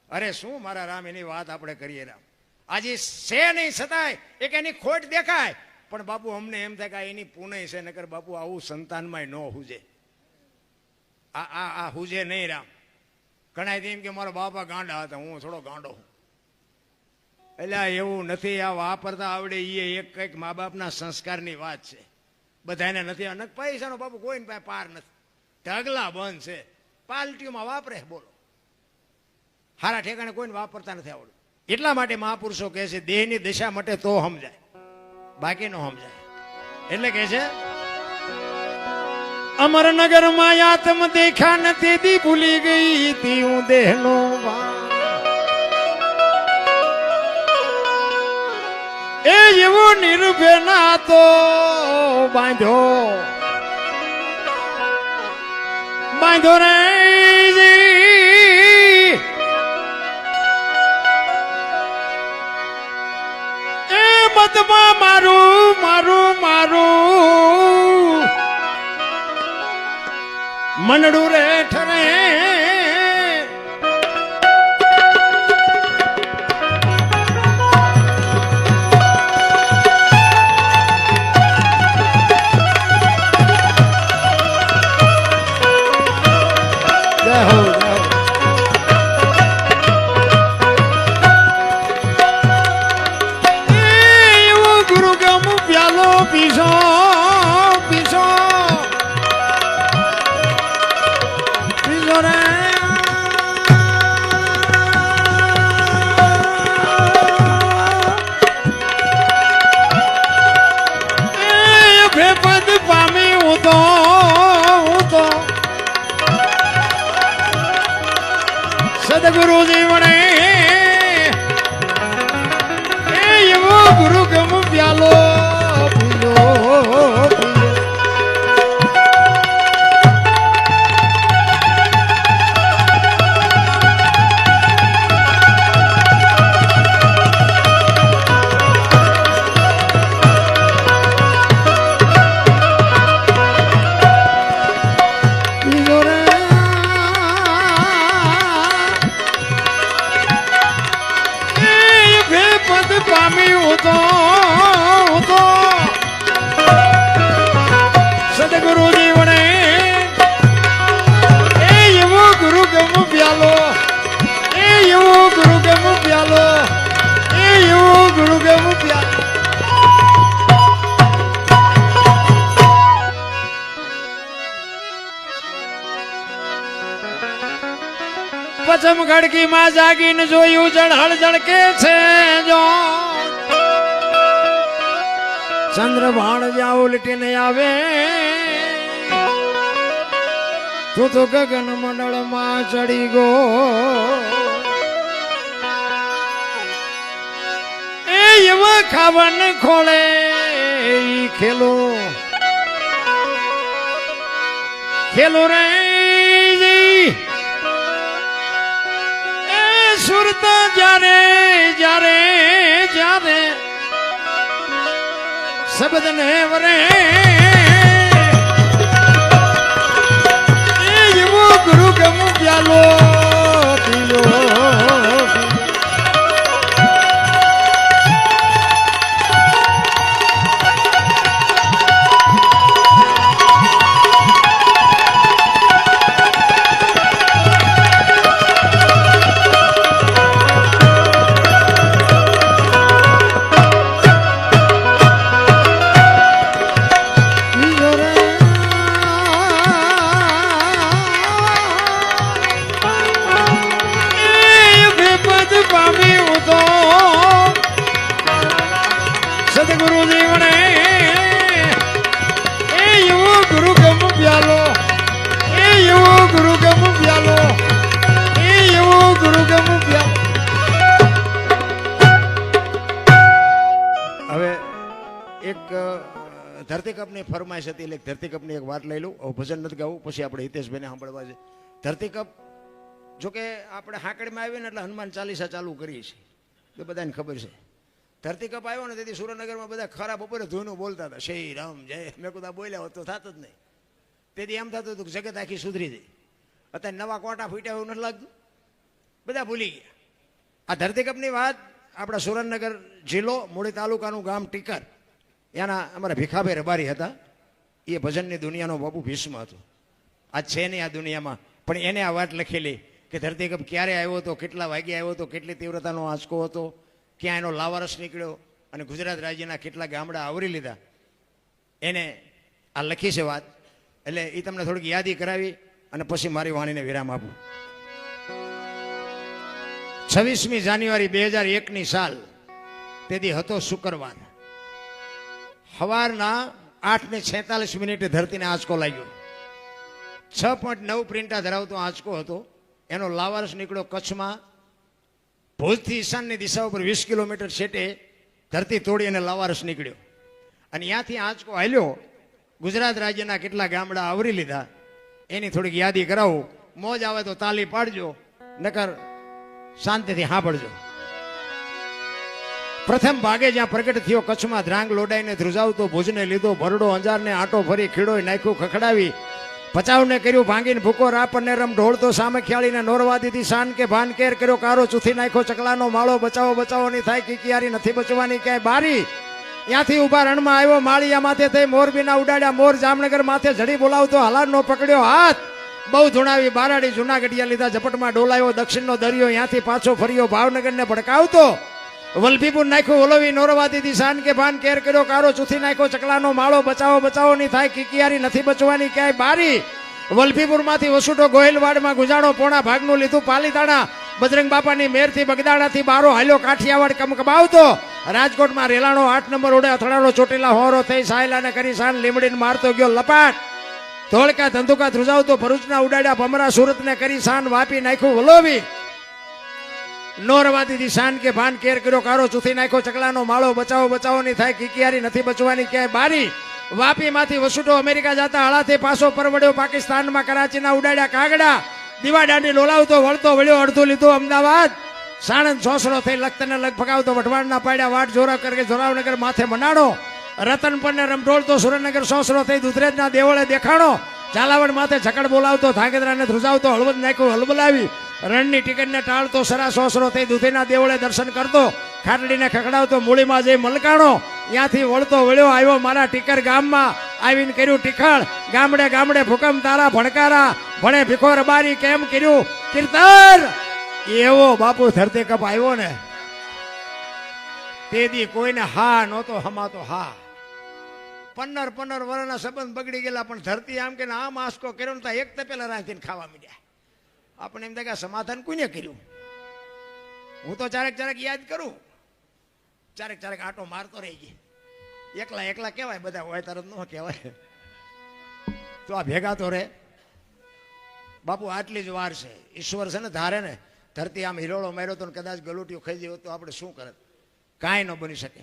અરે શું મારા રામ, એની વાત આપણે કરીએ રામ. આજે છે નહીં છતાંય એક એની ખોટ દેખાય, પણ બાપુ અમને એમ થાય કે એની પુનઃ છે. નકર બાપુ આવું સંતાનમાં ન હુજે, આ હુજે નહીં રામ. ઘણા એમ કે મારા બાપા ગાંડા હતા, હું થોડો ગાંડો હું. એટલે એવું નથી. આ વાપરતા આવડે એ એક કંઈક મા બાપના સંસ્કારની વાત છે. બધાને નથી. અને પૈસાનો બાપુ કોઈને પાસે પાર નથી. ઢગલા બંધ છે, પાલટીઓમાં વાપરે. બોલો, હારા ઠેકાણે કોઈને વાપરતા નથી આવડતું. એટલા માટે મહાપુરુષો કહે છે દેહની દશા માટે તો સમજાય, બાકી નો સમજાય. એટલે કહે છે અમરનગર માં આત્મ દેખા નથી દી ભૂલી ગઈ તી હું દેહનો એ એવો નિર્ભય ના તો બાંધો રે એ મતમાં મારું મારું મારું મનડું રે ઠરે. સદગુરુજી વડે એવો ગુરુ ગમ પ્યાલો પીલો. ધમ ખડકીમાં જાગીને જોયું જળહળ જળકે છે જો ચંદ્ર ભાણ જ્યાં ઉલટીને આવે તું તો ગગન મંડળમાં ચડી ગો એ એવા ખાવન ખોળે ખેલો ખેલો રે એ સુરત જ્યારે જ્યારે જ્યારે શબ્દ ને વરે એવો ગુરુ ગમુ પ્યાલો પીલો ધરતીકપની ફરમાઈશ હતી એટલે ધરતીકપની એક વાત લઈ લઉં. ભજન નથી ગાવું, પછી આપણે હિતેશભાઈને સાંભળવા છે. ધરતીકપ જોકે આપણે હાંકડીમાં આવીએ ને એટલે હનુમાન ચાલીસા ચાલુ કરીએ છીએ, તો બધાને ખબર છે. ધરતીકપ આવ્યો ને તેથી સુરેન્દ્રનગરમાં બધા ખરા બપોરે ધૂનું બોલતા હતા, શ્રી રામ જય. મેં કુદા બોલ્યા હોત તો થત જ નહીં. તેથી એમ થતું હતું કે જગત આખી સુધરી જાય. અત્યારે નવા કોટા ફૂટ્યા એવું નથી લાગતું, બધા ભૂલી ગયા. આ ધરતીકપની વાત આપણા સુરેન્દ્રનગર જિલ્લો મૂળી તાલુકાનું ગામ ટીકર, એના અમારા ભીખાભાઈ રબારી હતા. એ ભજનની દુનિયાનો બાપુ ભીષ્મ હતો. આજ છે નહીં આ દુનિયામાં, પણ એને આ વાત લખેલી કે ધરતીકપ ક્યારે આવ્યો હતો, કેટલા વાગે આવ્યો હતો, કેટલી તીવ્રતાનો આંચકો હતો, ક્યાં એનો લાવારસ નીકળ્યો અને ગુજરાત રાજ્યના કેટલા ગામડા આવરી લીધા. એને આ લખી છે વાત, એટલે એ તમને થોડીક યાદી કરાવી અને પછી મારી વાણીને વિરામ આપું. 26મી જાન્યુઆરી 2001ની સાલ, તેથી હતો શુક્રવાર. સવારના 8:46 ધરતીને આંચકો લાગ્યો. 6.9 પ્રિન્ટા ધરાવતો આંચકો હતો. એનો લાવારસ નીકળ્યો કચ્છમાં. ભુજથી ઈશાનની દિશા ઉપર 20 કિલોમીટર છેટે ધરતી તોડી અને લાવારસ નીકળ્યો. અને ત્યાંથી આંચકો હાલ્યો, ગુજરાત રાજ્યના કેટલા ગામડા આવરી લીધા. એની થોડીક યાદી કરાવું. મોજ આવે તો તાલી પાડજો, નકર શાંતિથી સાંભળજો. પ્રથમ ભાગે જ્યાં પ્રગટ થયો કચ્છમાં ધ્રાંગ લોડાઈને ધ્રુજાવતો, ભુજને લીધો ભરડો, અંજારને આંટો ફરી ખીડોય નાખ્યું ખખડાવી, ભચાઉને કર્યું ભાંગીને ભૂકો રાપરને રમ ઢોળતો, સામે ખ્યાળીને નોરવા દીધી શાન કે ભાન કેર કર્યો કારો, ચૂથી નાખ્યો ચકલાનો માળો, બચાવો બચાવો ની થાય કિકિયારી નથી બચવાની ક્યાંય બારી. ત્યાંથી ઉભા રણમાં આવ્યો માળિયા માથે થઈ મોરબીના ઉડાડ્યા મોર, જામનગર માથે જડી બોલાવતો હલારનો પકડ્યો હાથ, બહુ ધૂણાવી બારાડી જુનાગઢિયા લીધા ઝપટમાં ડોલાયો, દક્ષિણનો દરિયો ત્યાંથી પાછો ફર્યો ભાવનગરને ભડકાવતો, વલભીપુર નાખ્યું ઓલવી નોરવા દીધી શાન કે ભાન કેર કર્યો કારો, ચૂથી નાખ્યો ચકલાનો માળો, બચાવો બચાવો ની થાય કિકિયારી નથી બચવાની ક્યાંય બારી. વલભીપુરમાંથી વસુટો ગોહિલવાડમાં ગુંજાણો, પોણા ભાગનું લીધું પાલીતાણા, બજરંગ બાપાની મેરથી બગદાણાથી બારો હાલ્યો કાઠિયાવાડ કમકબાવતો, રાજકોટમાં રેલાણો 8 નંબર ઉડે અથડાણો, ચોટીલા હોરો થઈ સાયલાને કરી શાન લીમડીને મારતો ગયો લપાટ, ધોળકા ધંધુકા ધ્રુજાવતો ભરૂચના ઉડાડ્યા ભમરા, સુરતને કરી શાન વાપી નાખ્યું વલોવી, નોરવા દીધી શાન કે ભાન કેર કર્યો કારો, ચૂથી નાખ્યો ચકલાનો માળો, બચાવો બચાવો ની થાય કિકિયારી નથી બચવાની ક્યાંય બારી. વાપીમાંથી વસુટો અમેરિકા જતા હળાથી પાછો પરવડ્યો, પાકિસ્તાનમાં કરાચીના ઉડાડ્યા કાગડા, દીવા દાંડી લોલાવતો વળતો વળ્યો અડધું લીધું અમદાવાદ, સાણંદ સોસરો થઈ લખતરને લગ ફગાવતો, વઢવાણના પાડ્યા વાટ જોરા કરી જોરાવનગર માથે મનાણો, રતનપરને રમઢોળતો સુરેન્દ્રનગર સોસરો થઈ દુધરેજના દેવળે દેખાણો, ઝાલાવાડ માથે ઝકડ બોલાવતો, ધાંગધ્રાને ધ્રુજાવતો હળવદ નાખ્યું હલબલાવી, રણની ટિકિટને ટાળતો સરા સોસરો થઈ દુધીના દેવળે દર્શન કરતો, ખાટડીને ખખડાવતો મૂળીમાં જઈ મલકાણો, ત્યાંથી વળતો વળ્યો આવ્યો મારા ટીકર ગામમાં, આવીને કર્યું ટીખળ, ગામડે ગામડે ભૂકંપ તારા ભણકારા, ભણે ભીખો રબારી કેમ કર્યું કીર્તન. એવો બાપુ ધરતીકપ આવ્યો ને તેથી કોઈને હા નહોતો હમાતો. હા 15 વર્ષના સંબંધ બગડી ગયેલા, પણ ધરતી આમ કે આમ આસકો કર્યો ને એક તપેલા રાખીને ખાવા માંડ્યા. આપણે એમ થાય કે આ સમાધાન કોઈને કર્યું. હું તો ચારેક ચારેક યાદ કરું, ચારેક ચારેક આટો મારતો રહી ગઈ. એકલા એકલા કહેવાય, બધા હોય તરત ન કહેવાય. તો આ ભેગા તો રે બાપુ, આટલી જ વાર છે. ઈશ્વર છે ને ધારે ને, ધરતી આમ હિલોળો માર્યો તો કદાચ ગલોટીઓ ખાઈ ગયો તો આપણે શું કરત? કાંઈ ન બની શકે.